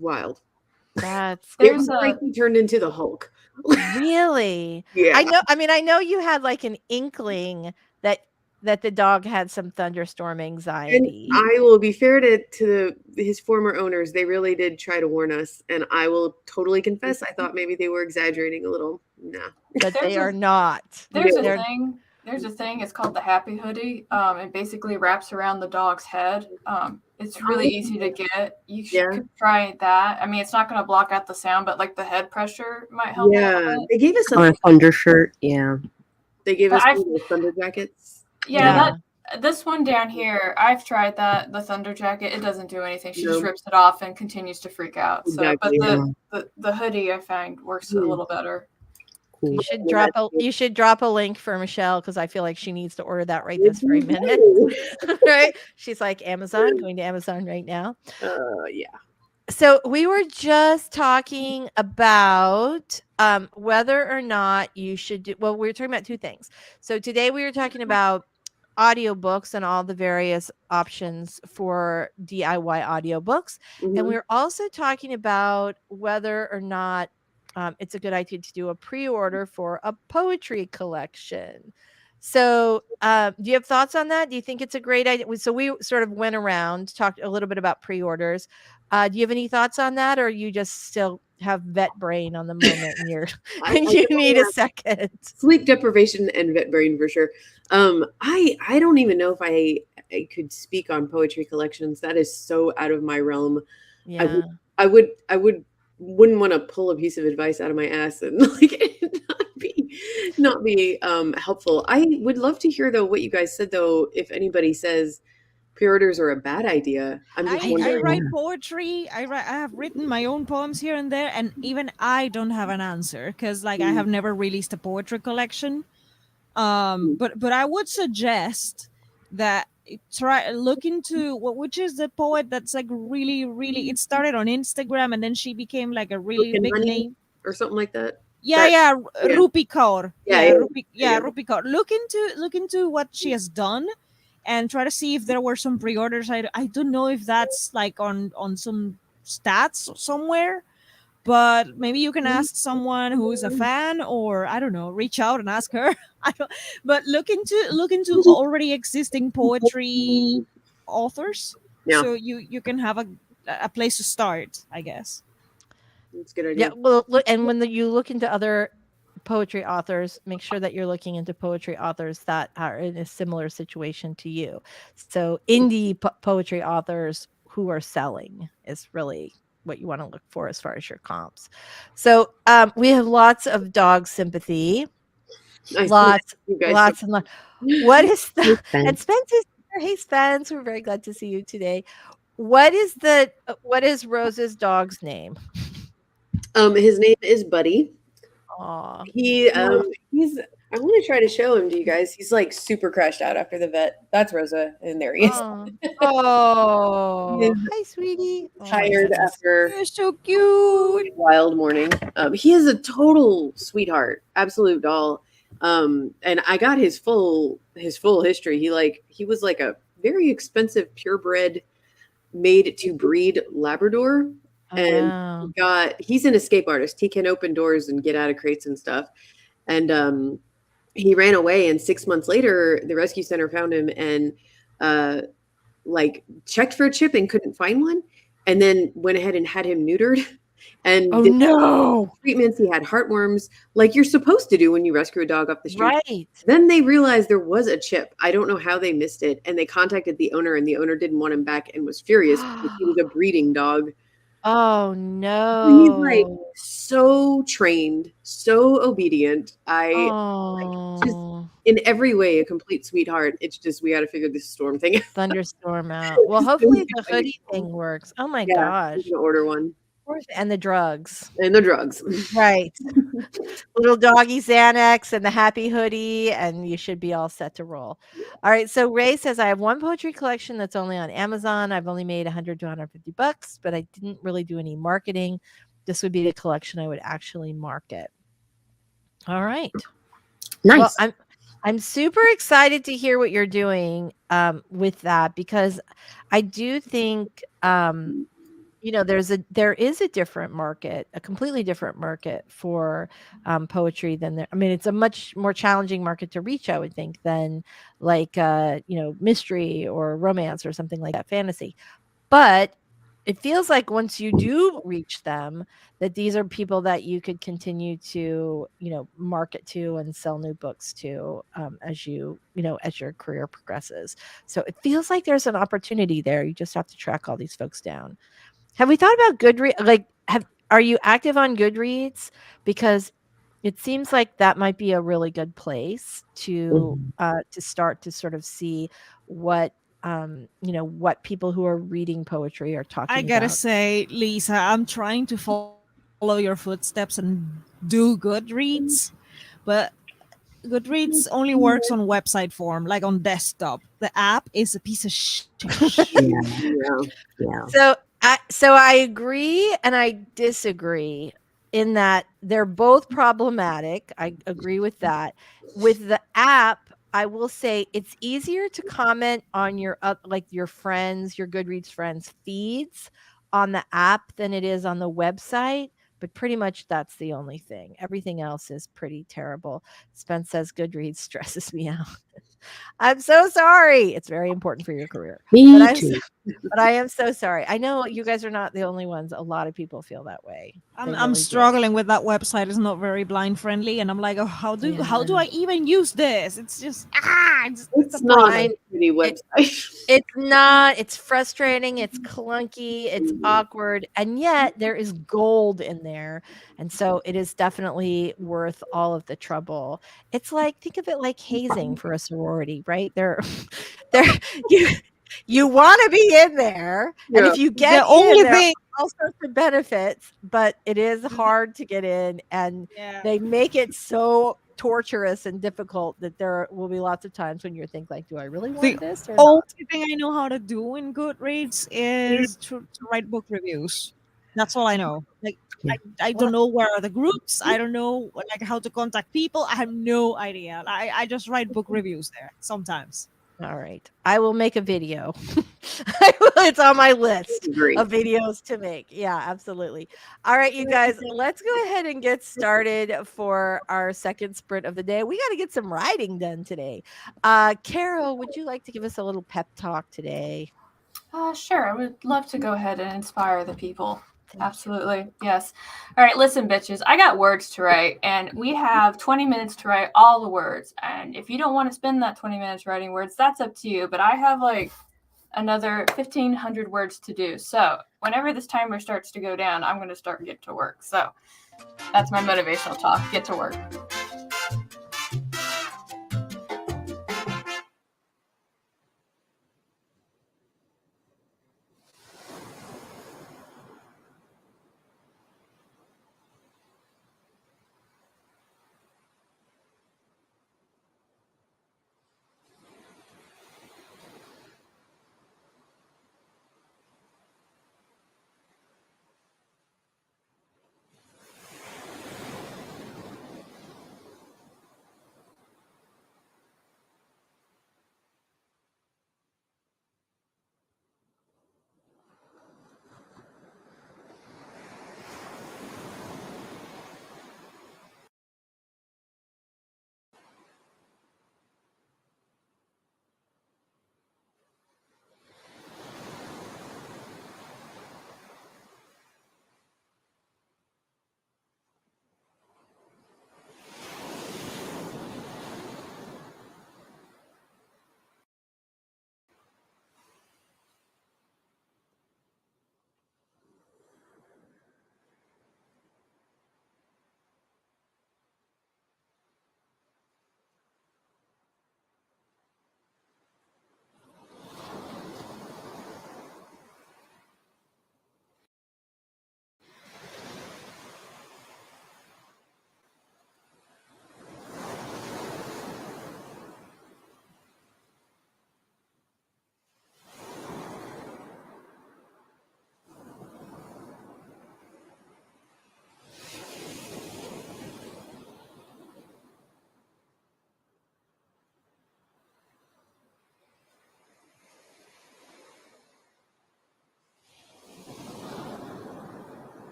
wild. It was like he turned into the Hulk.
Really?
Yeah.
I know you had like an inkling that that the dog had some thunderstorm
And
anxiety.
I will be fair to his former owners. They really did try to warn us, and I will totally confess, I thought maybe they were exaggerating a little. Nah.
But they are not.
There's
They're-
a thing. There's a thing. It's called the happy hoodie. It basically wraps around the dog's head. It's really easy to get. You should try that. I mean, it's not going to block out the sound, but like the head pressure might help.
Yeah, they gave us
On a thunder shirt. Yeah.
They gave us
But
one of the thunder jackets.
Yeah, this one down here, I've tried that. The thunder jacket, it doesn't do anything. She just rips it off and continues to freak out. So,
Exactly,
but the hoodie I find works a little better.
You should drop a link for Michelle, because I feel like she needs to order that right this very minute. Right? She's like, Amazon, going to Amazon right now.
Yeah.
So we were just talking about whether or not you should do, well, we were talking about two things. So today we were talking about audiobooks and all the various options for DIY audiobooks. And we were also talking about whether or not it's a good idea to do a pre-order for a poetry collection. So do you have thoughts on that? Do you think it's a great idea? So we sort of went around, talked a little bit about pre-orders. Do you have any thoughts on that, or you just still have vet brain on the moment and you need a second?
Sleep deprivation and vet brain for sure. I don't even know if I could speak on poetry collections. That is so out of my realm.
Yeah.
I wouldn't want to pull a piece of advice out of my ass and like not be helpful. I would love to hear though what you guys said though, if anybody says pre-orders are a bad idea. I'm just wondering.
I write poetry. I have written my own poems here and there, and even I don't have an answer because like I have never released a poetry collection. But I would suggest that look into which is the poet that's like really it started on Instagram and then she became like a really big name
or something like that.
Rupi Kaur.
Yeah.
Rupi Kaur. Look into what she has done and try to see if there were some pre-orders. I don't know if that's like on some stats somewhere, but maybe you can ask someone who is a fan, or I don't know, reach out and ask her. But look into already existing poetry authors, so you can have a place to start, I guess.
That's a good idea.
Yeah, well, look, and when you look into other poetry authors, make sure that you're looking into poetry authors that are in a similar situation to you. So indie poetry authors who are selling is really what you want to look for as far as your comps. So we have lots of dog sympathy. Lots and lots. What is the and Spence is here. Hey Spence, we're very glad to see you today. What is Rose's dog's name?
His name is Buddy.
Aw.
He's I want to try to show him to you guys. He's like super crashed out after the vet. That's Rosa, and there he is.
Oh, hi, sweetie.
Tired after
You're so cute.
Wild morning. He is a total sweetheart, absolute doll. And I got his full history. He was like a very expensive purebred, made to breed Labrador. And he's an escape artist. He can open doors and get out of crates and stuff. And he ran away, and 6 months later, the rescue center found him and checked for a chip and couldn't find one, and then went ahead and had him neutered. And treatments. He had heartworms, like you're supposed to do when you rescue a dog off the street.
Right.
Then they realized there was a chip. I don't know how they missed it, and they contacted the owner, and the owner didn't want him back and was furious because he was a breeding dog.
Oh no!
He's like so trained, so obedient. Just in every way a complete sweetheart. It's just we got to figure this storm thing out.
Thunderstorm out. Well, hopefully the hoodie thing works. Oh my gosh!
I'm gonna order one.
And the drugs.
Right.
Little doggy Xanax and the happy hoodie, and you should be all set to roll. All right. So Ray says, I have one poetry collection that's only on Amazon. I've only made $100 to $150, but I didn't really do any marketing. This would be the collection I would actually market. All right.
Nice.
Well, I'm super excited to hear what you're doing with that, because I do think there is a different market, a completely different market for poetry than there. I mean, it's a much more challenging market to reach, I would think, than like mystery or romance or something like that, fantasy. But it feels like once you do reach them, that these are people that you could continue to, market to and sell new books to as as your career progresses. So it feels like there's an opportunity there. You just have to track all these folks down. Have we thought about Goodreads? Like, are you active on Goodreads? Because it seems like that might be a really good place to start to sort of see what what people who are reading poetry are talking
I gotta
about.
say, Lisa, I'm trying to follow your footsteps and do Goodreads, but Goodreads only works on website form, like on desktop. The app is a piece of shit.
Yeah.
So I agree and I disagree in that they're both problematic. I agree with that. With the app, I will say it's easier to comment on your like your friends, your Goodreads friends feeds on the app than it is on the website, but pretty much that's the only thing. Everything else is pretty terrible. Spence says Goodreads stresses me out. I'm so sorry. It's very important for your career.
Me too.
But I am so sorry. I know you guys are not the only ones. A lot of people feel that way. They
I'm
really do.
struggling with that website. It's not very blind friendly, and I'm like, oh, how do I even use this? It's just
it's not a pretty website.
It's not. It's frustrating. It's clunky. It's awkward, and yet there is gold in there, and so it is definitely worth all of the trouble. It's like, think of it like hazing for a sorority, right? There, you want to be in there, and if you get
the only thing,
all sorts of benefits, but it is hard to get in, and they make it so torturous and difficult that there will be lots of times when you think like, do I really want this or
only
not?
thing I know how to do in Goodreads is to write book reviews. That's all I know. Like, I don't know where are the groups. I don't know like how to contact people. I have no idea. I just write book reviews there sometimes.
All right. I will make a video. It's on my list of videos to make. Yeah, absolutely. All right, you guys, let's go ahead and get started for our second sprint of the day. We got to get some writing done today. Carol, would you like to give us a little pep talk today?
Sure. I would love to go ahead and inspire the people. Absolutely. Yes. All right. Listen, bitches, I got words to write, and we have 20 minutes to write all the words. And if you don't want to spend that 20 minutes writing words, that's up to you. But I have like another 1,500 words to do. So whenever this timer starts to go down, I'm going to start get to work. So that's my motivational talk. Get to work.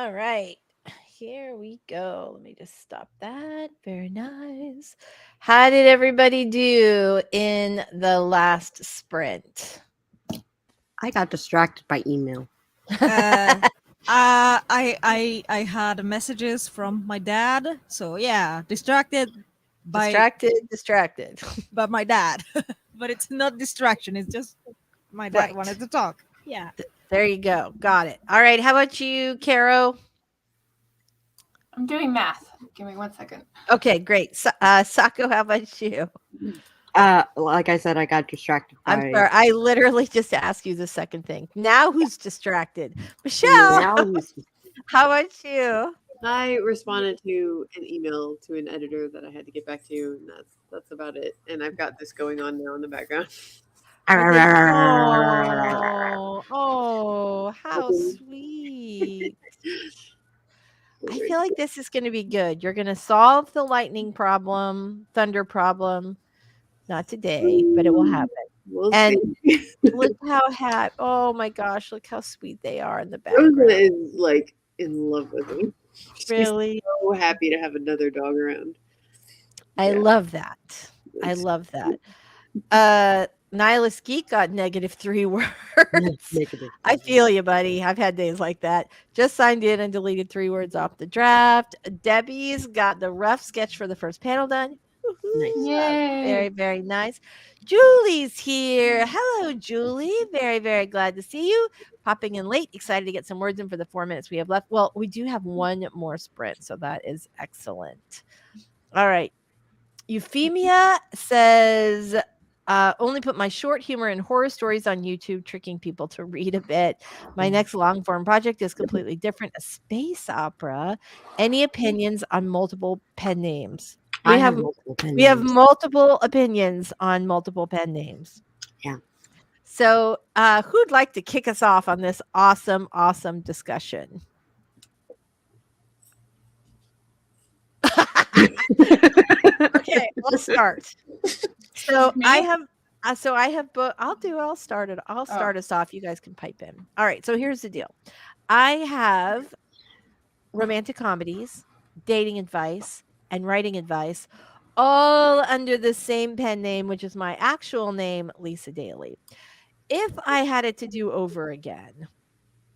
All right. Here we go. Let me just stop that. Very nice. How did everybody do in the last sprint?
I got distracted by email.
I had messages from my dad, so yeah, distracted by by my dad. But it's not distraction, it's just my dad wanted to talk. Yeah.
There you go. Got it. All right. How about you, Caro?
I'm doing math. Give me 1 second.
Okay, great. Sako, how about you?
Like I said, I got distracted by...
I'm sorry. I literally just asked you the second thing. Now who's distracted? Michelle, how about you?
I responded to an email to an editor that I had to get back to, and that's about it. And I've got this going on now in the background.
Oh, how sweet. I feel like this is going to be good. You're going to solve the lightning problem, thunder problem. Not today, but it will happen.
We'll
and
see.
Look how happy. Oh my gosh, look how sweet they are in the background.
Rosa is like in love with him.
Really?
She's so happy to have another dog around.
I love that. I love that. Nihilist Geek got -3 words. I feel you, buddy. I've had days like that. Just signed in and deleted 3 words off the draft. Debbie's got the rough sketch for the first panel done.
Nice. Yay.
Very, very nice. Julie's here. Hello, Julie. Very, very glad to see you. Popping in late. Excited to get some words in for the 4 minutes we have left. Well, we do have 1 more sprint, so that is excellent. All right. Euphemia says, only put my short humor and horror stories on YouTube, tricking people to read a bit. My next long form project is completely different, a space opera. Any opinions on multiple pen names? We have multiple opinions on multiple pen names.
Yeah.
So who'd like to kick us off on this awesome, awesome discussion? Okay, I'll start. So I have I'll start us off. You guys can pipe in. All right. So here's the deal. I have romantic comedies, dating advice, and writing advice, all under the same pen name, which is my actual name, Lisa Daly. If I had it to do over again,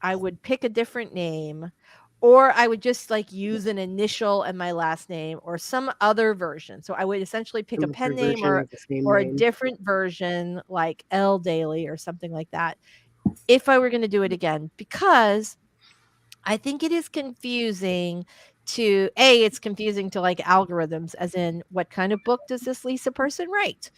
I would pick a different name, or I would just like use an initial and my last name or some other version. So I would essentially pick a pen name or a different version like L Daly or something like that if I were going to do it again, because I think it is confusing to it's confusing to like algorithms, as in what kind of book does this Lisa person write?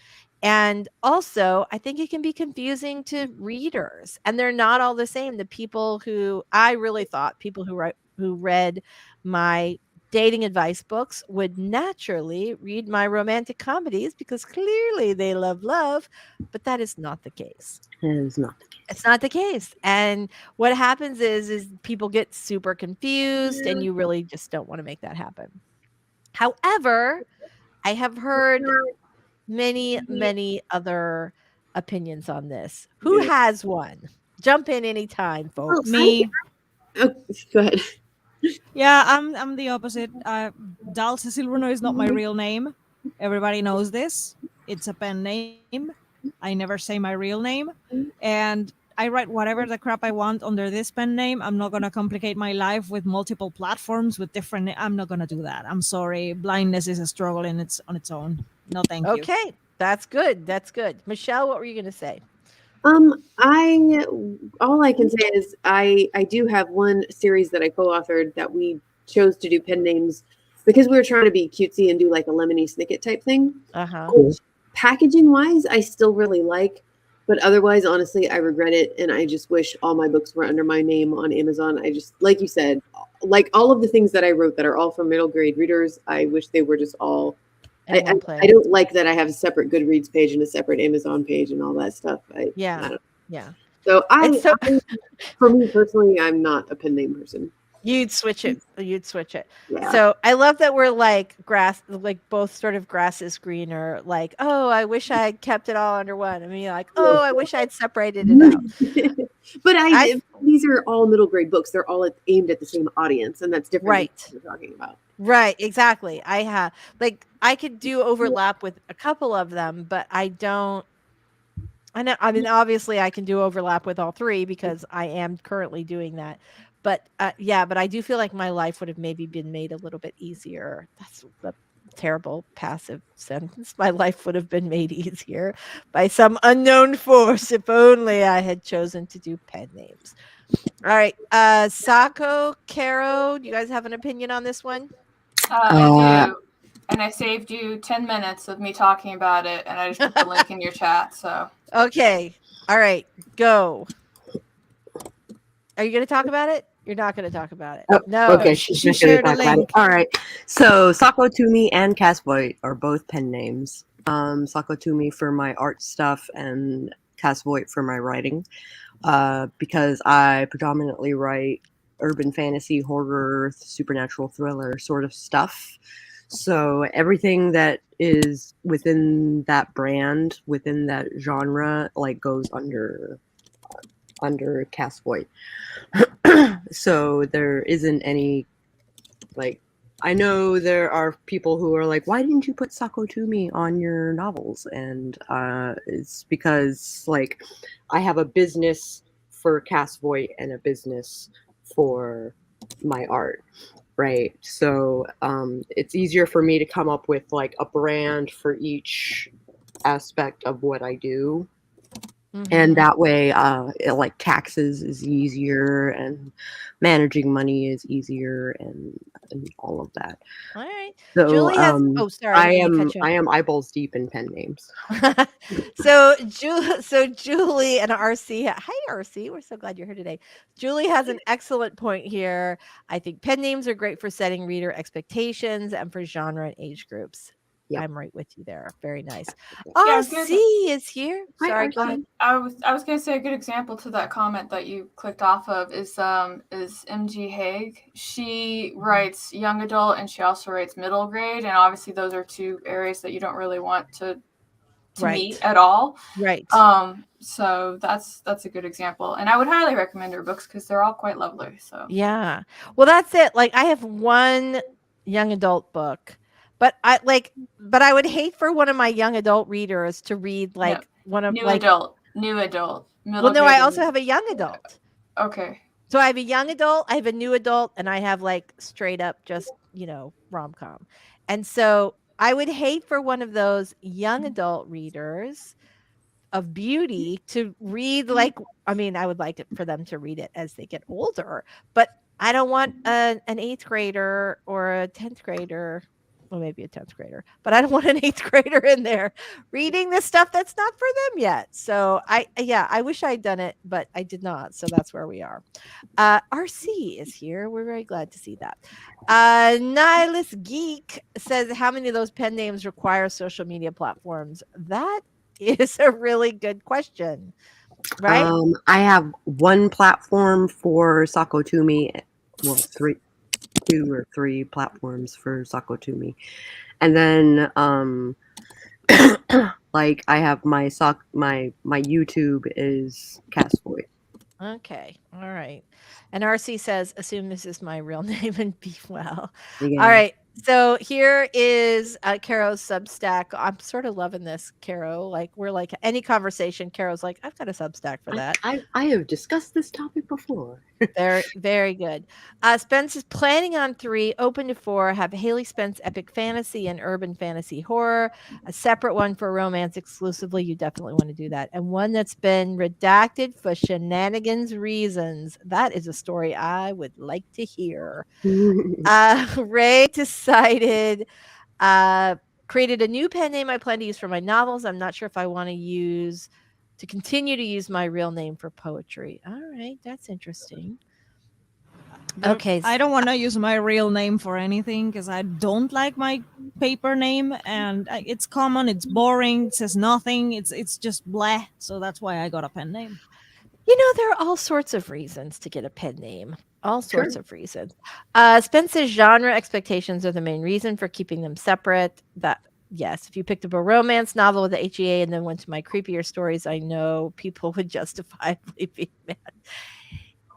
And also, I think it can be confusing to readers, and they're not all the same. The people who I really thought people who read my dating advice books would naturally read my romantic comedies because clearly they love love, but that is not the case.
It is not the case.
It's not the case. And what happens is people get super confused, and you really just don't want to make that happen. However, I have heard many, many other opinions on this. Who has one? Jump in anytime, folks.
Me.
Oh, go ahead.
Yeah, I'm the opposite. Cecil Runo is not my real name. Everybody knows this. It's a pen name. I never say my real name. And I write whatever the crap I want under this pen name. I'm not going to complicate my life with multiple platforms with different... I'm not going to do that. I'm sorry. Blindness is a struggle on its own. No, thank you.
Okay, that's good. That's good. Michelle, what were you going to say?
All I can say is I do have one series that I co-authored that we chose to do pen names because we were trying to be cutesy and do like a Lemony Snicket type thing. Which, packaging wise, I still really like, but otherwise, honestly, I regret it, and I just wish all my books were under my name on Amazon. I just, like you said, like all of the things that I wrote that are all for middle grade readers, I wish they were just all. I don't like that I have a separate Goodreads page and a separate Amazon page and all that stuff.
Yeah.
So for me personally, I'm not a pen name person.
You'd switch it.
Yeah.
So I love that we're like both sort of grass is greener. Like, oh, I wish I kept it all under one. I mean, like, oh, I wish I'd separated it out.
But these are all middle grade books. They're all aimed at the same audience, and that's different
Right.
than what we're talking about.
Right, exactly. I could do overlap with a couple of them, but I don't. I mean, obviously, I can do overlap with all three because I am currently doing that. But yeah, but I do feel like my life would have maybe been made a little bit easier. That's a terrible passive sentence. My life would have been made easier by some unknown force if only I had chosen to do pen names. All right, Sako, Caro, do you guys have an opinion on this one?
I do. And I saved you 10 minutes of me talking about it, and I just put the link in your chat. So
okay, all right, go. Are you going to talk about it? You're not going to talk about it.
Oh,
no.
Okay, she's just going to talk about it. All right. So Sako Toomey and Cass Voigt are both pen names. Sako Toomey for my art stuff and Cass Voigt for my writing. Because I predominantly write urban fantasy, horror, supernatural thriller sort of stuff. So everything that is within that brand, within that genre, like goes under Cass Voigt. So there isn't any, like, I know there are people who are like, why didn't you put Sako Toomey on your novels? And it's because, like, I have a business for Cass Voigt and a business for my art, right? So it's easier for me to come up with, like, a brand for each aspect of what I do. And that way, like, taxes is easier and managing money is easier and all of that.
All right.
So
Julie has. Oh, sorry.
I am eyeballs deep in pen names.
So Julie and RC. Hi, RC. We're so glad you're here today. Julie has an excellent point here. I think pen names are great for setting reader expectations and for genre and age groups. Yep. I'm right with you there. Very nice. RC is here. Sorry, go ahead.
I was going to say a good example to that comment that you clicked off of is MG Haig. She writes young adult and she also writes middle grade, and obviously those are two areas that you don't really want to meet at all.
Right.
So that's a good example, and I would highly recommend her books because they're all quite lovely. So
yeah. Well, that's it. Like, I have one young adult book. But I would hate for one of my young adult readers to read one of
new adult. Well,
no, I also have a young adult.
Okay.
So I have a young adult, I have a new adult, and I have, like, straight up just, rom-com. And so I would hate for one of those young adult readers of beauty to read, like, I mean, I would like it for them to read it as they get older, but I don't want an 8th grader or a 10th grader. Well, maybe a 10th grader, but I don't want an 8th grader in there reading this stuff that's not for them yet. So I wish I'd done it, but I did not. So that's where we are. RC is here. We're very glad to see that. Nihilist Geek says, how many of those pen names require social media platforms? That is a really good question, right?
I have one platform for Sako Toomey. Well, 2 or 3 platforms for Sako Toomey, and then like, I have my YouTube is Cass Voigt.
Okay, all right. And RC says, assume this is my real name and be well.
Again.
All right. So here is Caro's Substack. I'm sort of loving this, Caro. Like, we're like, any conversation, Caro's like, I've got a Substack for that.
I have discussed this topic before.
Very, very good. Spence is planning on 3, open to 4. Have Haley Spence epic fantasy and urban fantasy horror. A separate one for romance exclusively. You definitely want to do that. And one that's been redacted for shenanigans reasons. That is a story I would like to hear. Ray decided, created a new pen name I plan to use for my novels. I'm not sure if I want to continue to use my real name for poetry. All right, that's interesting. Okay.
I don't want to use my real name for anything because I don't like my paper name, and it's common, it's boring, it says nothing, it's just blah. So that's why I got a pen name.
There are all sorts of reasons to get a pen name. All sorts of reasons. Spence's genre expectations are the main reason for keeping them separate. yes, if you picked up a romance novel with the HEA and then went to my creepier stories, I know people would justifiably be mad.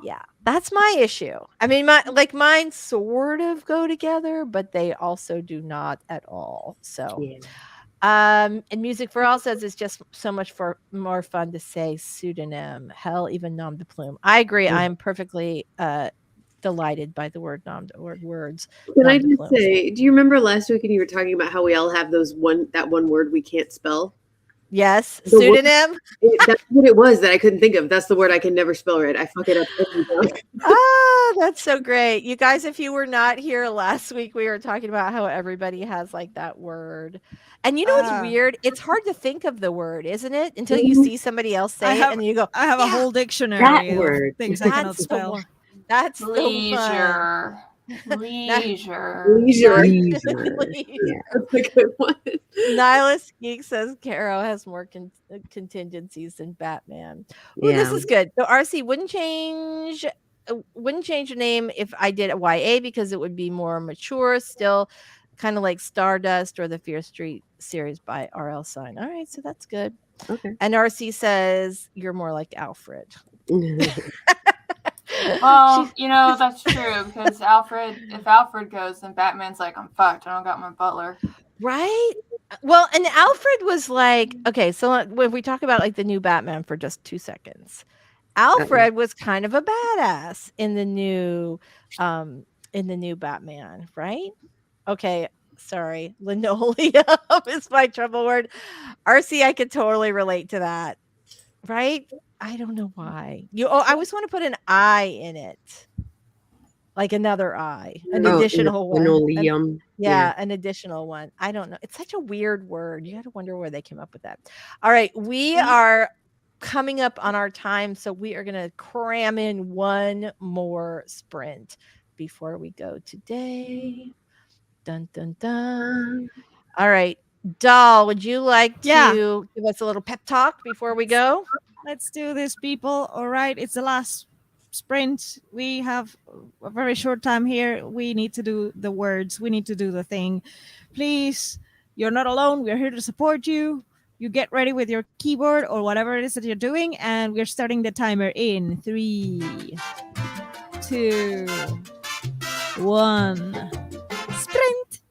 Yeah, that's my issue. I mean, mine sort of go together, but they also do not at all. So,
Yeah.
and Music for All says it's just so much more fun to say pseudonym. Hell, even nom de plume. I agree. I am perfectly delighted by the word nom de or words.
Can I
nom de
just
plume.
say, do you remember last week when you were talking about how we all have that one word we can't spell?
Yes,
The word-
pseudonym.
That's what it was that I couldn't think of. That's the word I can never spell right. I fuck it up every time.
Oh, that's so great. You guys, if you were not here last week, we were talking about how everybody has like that word. And you know what's weird? It's hard to think of the word, isn't it? Until you see somebody else say it and you go,
I have a
"Yeah,
whole dictionary of
word.
things I cannot
that's the
spell.
one. That's the one."
Leisure. Leisure.
Leisure.
Leisure. Yeah.
That's a good one.
Nihilist Geek says Caro has more contingencies than Batman. Oh, this
Yeah.
is good. So RC wouldn't change the name if I did a YA because it would be more mature, still kind of like Stardust or the Fear Street series by R.L. Stein. All right, so that's good.
Okay.
And RC says you're more like Alfred.
Well, that's true because if Alfred goes, then Batman's like, I'm fucked. I don't got my butler.
Right? Well, and Alfred was like, okay, so when we talk about like the new Batman for just 2 seconds, Alfred was kind of a badass in the new Batman, right? Okay, sorry. Linoleum is my trouble word. RC, I could totally relate to that. Right? I don't know why. I always want to put an I in it. Like another I, an additional one.
Linoleum.
Yeah, an additional one. I don't know. It's such a weird word. You got to wonder where they came up with that. All right, we are coming up on our time, so we are going to cram in one more sprint before we go today. Dun dun dun. All right, Doll, would you like to give us a little pep talk before we go?
Let's do this, people. All right, it's the last sprint. We have a very short time here. We need to do the words. We need to do the thing. Please, you're not alone. We're here to support you. You get ready with your keyboard or whatever it is that you're doing, and we're starting the timer in 3, 2, 1. Sprint.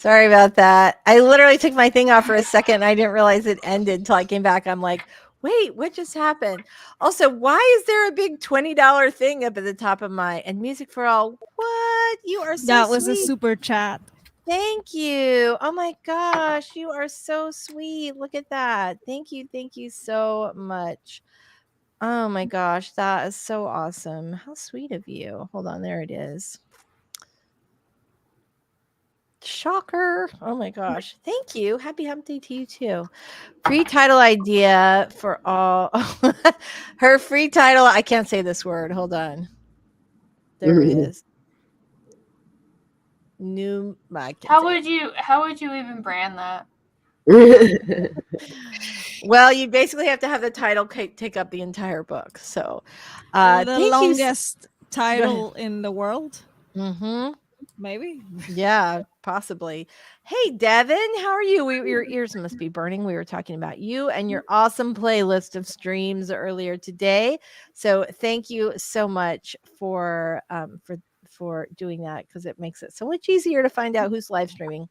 Sorry about that. I literally took my thing off for a second. And I didn't realize it ended until I came back. I'm like, wait, what just happened? Also, why is there a big $20 thing up at the top of and music for all? What? You are so
That was
sweet.
a super chat.
Thank you. Oh my gosh, you are so sweet. Look at that. Thank you. Thank you so much. Oh my gosh, that is so awesome. How sweet of you. Hold on, there it is. Shocker. Oh my gosh. Thank you. Happy hump day to you too. Free title idea for all. Her free title. I can't say this word. Hold on. There it is. New.
How would you even brand that?
Well, you basically have to have the title take up the entire book. So,
the longest title in the world.
Mm-hmm.
Maybe.
Yeah, possibly. Hey, Devin, how are you? Your ears must be burning. We were talking about you and your awesome playlist of streams earlier today. So thank you so much for doing that, because it makes it so much easier to find out who's live streaming.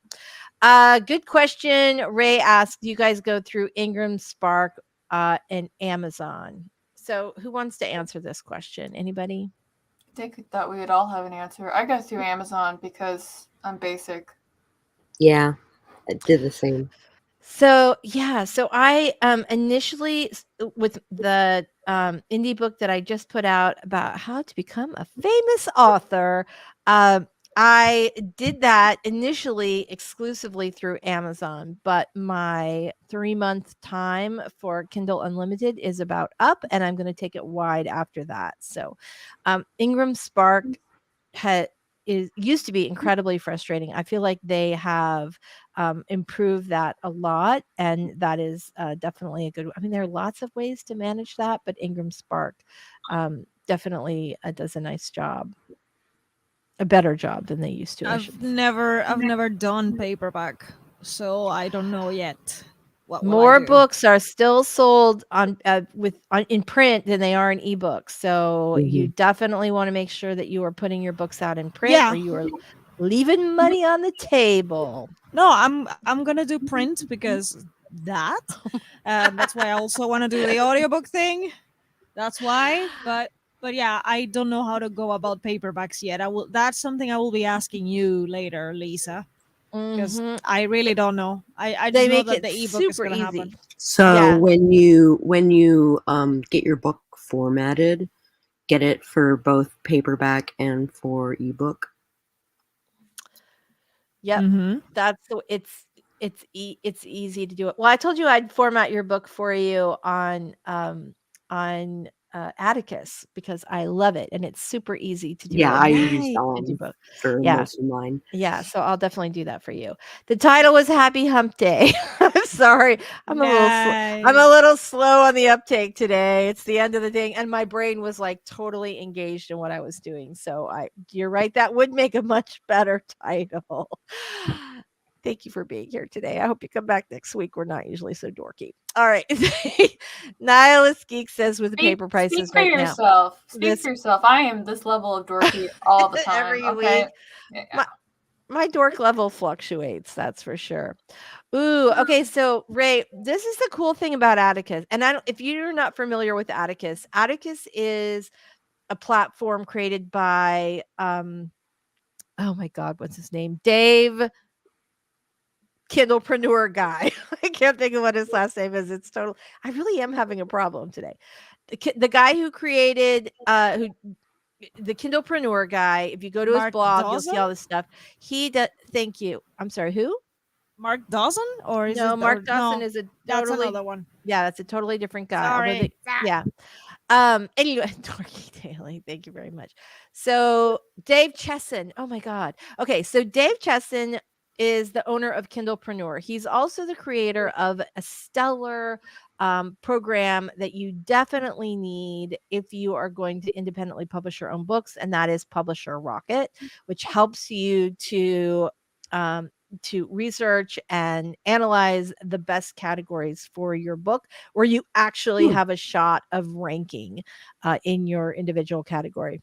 Good question. Ray asked, do you guys go through Ingram, Spark, and Amazon? So who wants to answer this question? Anybody?
I think that we would all have an answer. I go through Amazon because I'm basic.
Yeah, I did the same.
So yeah, so I initially with the indie book that I just put out about how to become a famous author, I did that initially exclusively through Amazon, but my 3-month time for Kindle Unlimited is about up, and I'm going to take it wide after that. So Ingram Spark used to be incredibly frustrating. I feel like they have improved that a lot, and that is definitely a good. I mean, there are lots of ways to manage that, but Ingram Spark definitely does a nice job, a better job than they used to.
I've never done paperback, so I don't know yet.
More books are still sold in print than they are in ebooks. So you definitely want to make sure that you are putting your books out in print, or you are leaving money on the table.
No, I'm gonna do print because that's why I also want to do the audiobook thing. That's why, but yeah, I don't know how to go about paperbacks yet. That's something I will be asking you later, Lisa, because I really don't know. I just know that the ebook is going to happen.
So when you get your book formatted, get it for both paperback and for ebook.
Yep, that's it's easy to do it. Well, I told you I'd format your book for you on Atticus, because I love it and it's super easy to do.
Yeah, I use both for most of mine.
Yeah, so I'll definitely do that for you. The title was Happy Hump Day. I'm sorry, I'm a little slow on the uptake today. It's the end of the day, and my brain was like totally engaged in what I was doing. So you're right, that would make a much better title. Thank you for being here today. I hope you come back next week. We're not usually so dorky. All right. Nihilist Geek says, with the paper prices right now.
Speak for yourself. I am this level of dorky all the time.
Every week. Yeah. My dork level fluctuates, that's for sure. Ooh, okay. So Ray, this is the cool thing about Atticus. And if you're not familiar with Atticus is a platform created by oh my God, what's his name? Dave Kindlepreneur guy. I can't think of what his last name is. It's total. I really am having a problem today. The guy who created the Kindlepreneur guy. If you go to his blog, you'll see all this stuff. He does. Thank you. I'm sorry. Who?
Mark Dawson, or is
no? Mark Dawson is a totally,
that's another one.
Yeah, that's a totally different guy.
Sorry.
Yeah. Anyway, Dorky Daily, thank you very much. So Dave Chesson. Oh my God. Okay, so Dave Chesson is the owner of Kindlepreneur. He's also the creator of a stellar program that you definitely need if you are going to independently publish your own books, and that is Publisher Rocket, which helps you to research and analyze the best categories for your book, where you actually have a shot of ranking in your individual category.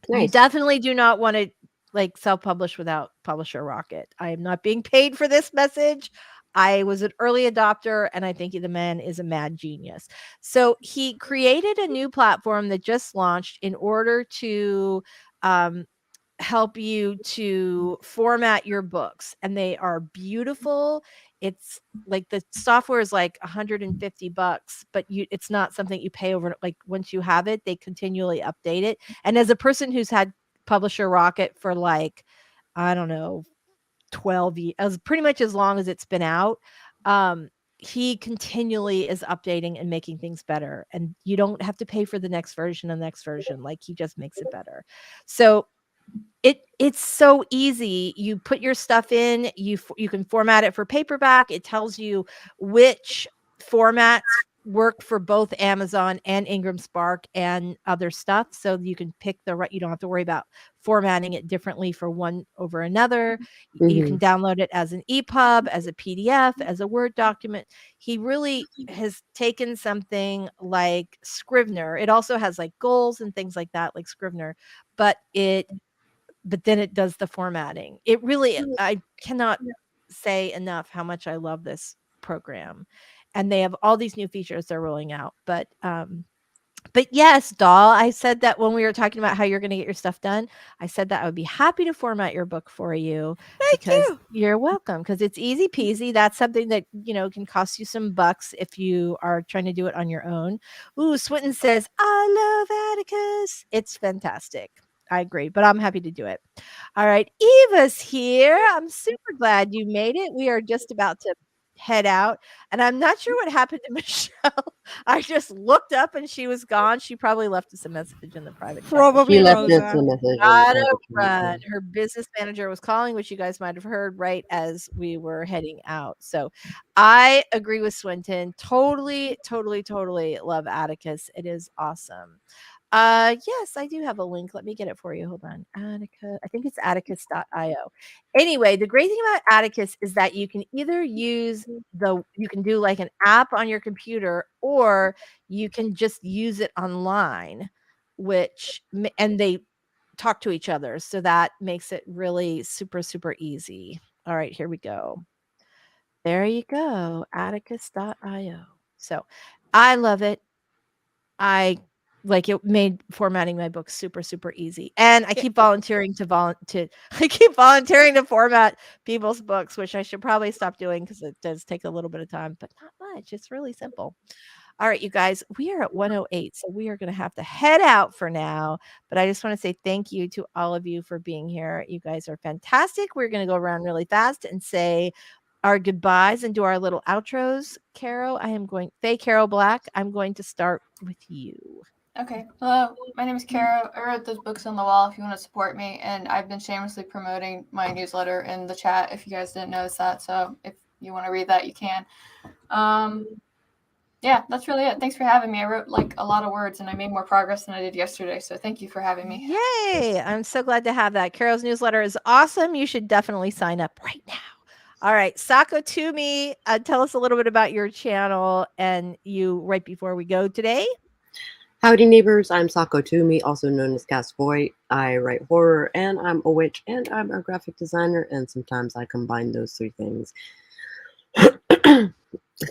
Nice. You definitely do not want to like self-publish without Publisher Rocket. I am not being paid for this message. I was an early adopter, and I think the man is a mad genius. So he created a new platform that just launched in order to help you to format your books, and they are beautiful. It's like the software is like $150, but it's not something you pay over. Like once you have it, they continually update it. And as a person who's had Publisher Rocket for like, I don't know, 12 years, as pretty much as long as it's been out, he continually is updating and making things better, and you don't have to pay for the next version and the next version. Like he just makes it better. So it's so easy. You put your stuff in, you can format it for paperback. It tells you which formats work for both Amazon and Ingram Spark and other stuff, so you can pick the right. You don't have to worry about formatting it differently for one over another. You can download it as an EPUB, as a PDF, as a Word document. He really has taken something like Scrivener. It also has like goals and things like that, like Scrivener, but then it does the formatting. It really, I cannot say enough how much I love this program. And they have all these new features they're rolling out. But yes, Doll, I said that when we were talking about how you're going to get your stuff done, I said that I would be happy to format your book for you.
Thank you.
You're welcome, because it's easy peasy. That's something that, can cost you some bucks if you are trying to do it on your own. Ooh, Swinton says, I love Atticus. It's fantastic. I agree, but I'm happy to do it. All right. Eva's here. I'm super glad you made it. We are just about to head out, and I'm not sure what happened to Michelle. I just looked up and she was gone. She probably left us a message in the private chat.
Probably
She left
Rosa.
us a message.
Gotta run. Her business manager was calling, which you guys might have heard right as we were heading out. So I agree with Swinton. Totally, totally, totally love Atticus. It is awesome. Yes, I do have a link. Let me get it for you. Hold on. Atticus. I think it's atticus.io. Anyway, the great thing about Atticus is that you can either use you can do like an app on your computer, or you can just use it online, and they talk to each other. So that makes it really super, super easy. All right, here we go. There you go. Atticus.io. So I love it. It made formatting my book super, super easy. And I keep volunteering I keep volunteering to format people's books, which I should probably stop doing because it does take a little bit of time, but not much. It's really simple. All right, you guys, we are at 1:08, so we are going to have to head out for now. But I just want to say thank you to all of you for being here. You guys are fantastic. We're going to go around really fast and say our goodbyes and do our little outros. Carol Black, I'm going to start with you.
Okay. Hello, my name is Kara. I wrote those books on the wall if you want to support me, and I've been shamelessly promoting my newsletter in the chat if you guys didn't notice that. So if you want to read that, you can. Yeah, that's really it. Thanks for having me. I wrote like a lot of words and I made more progress than I did yesterday. So thank you for having me.
Yay. I'm so glad to have that. Carol's newsletter is awesome. You should definitely sign up right now. All right. Sako Toomey, tell us a little bit about your channel and you right before we go today.
Howdy neighbors, I'm Sako Toomey, also known as Cass Voigt. I write horror, and I'm a witch, and I'm a graphic designer, and sometimes I combine those three things.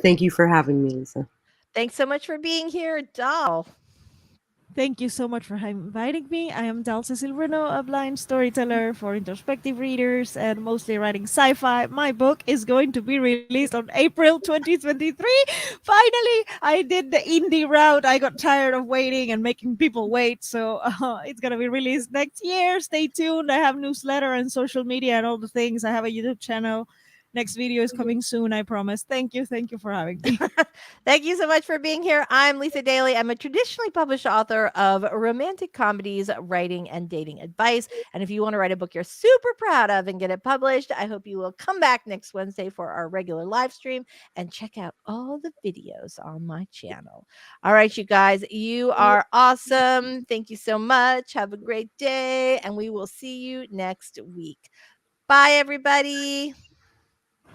Thank you for having me, Lisa.
Thanks so much for being here, Doll.
Thank you so much for inviting me. I am Cecil Runo, a blind storyteller for introspective readers and mostly writing sci-fi. My book is going to be released on April 2023. Finally, I did the indie route. I got tired of waiting and making people wait. So it's going to be released next year. Stay tuned. I have newsletter and social media and all the things. I have a YouTube channel. Next video is coming soon, I promise. Thank you. Thank you for having me.
Thank you so much for being here. I'm Lisa Daly. I'm a traditionally published author of romantic comedies, writing, and dating advice. And if you want to write a book you're super proud of and get it published, I hope you will come back next Wednesday for our regular live stream and check out all the videos on my channel. All right, you guys, you are awesome. Thank you so much. Have a great day, and we will see you next week. Bye, everybody.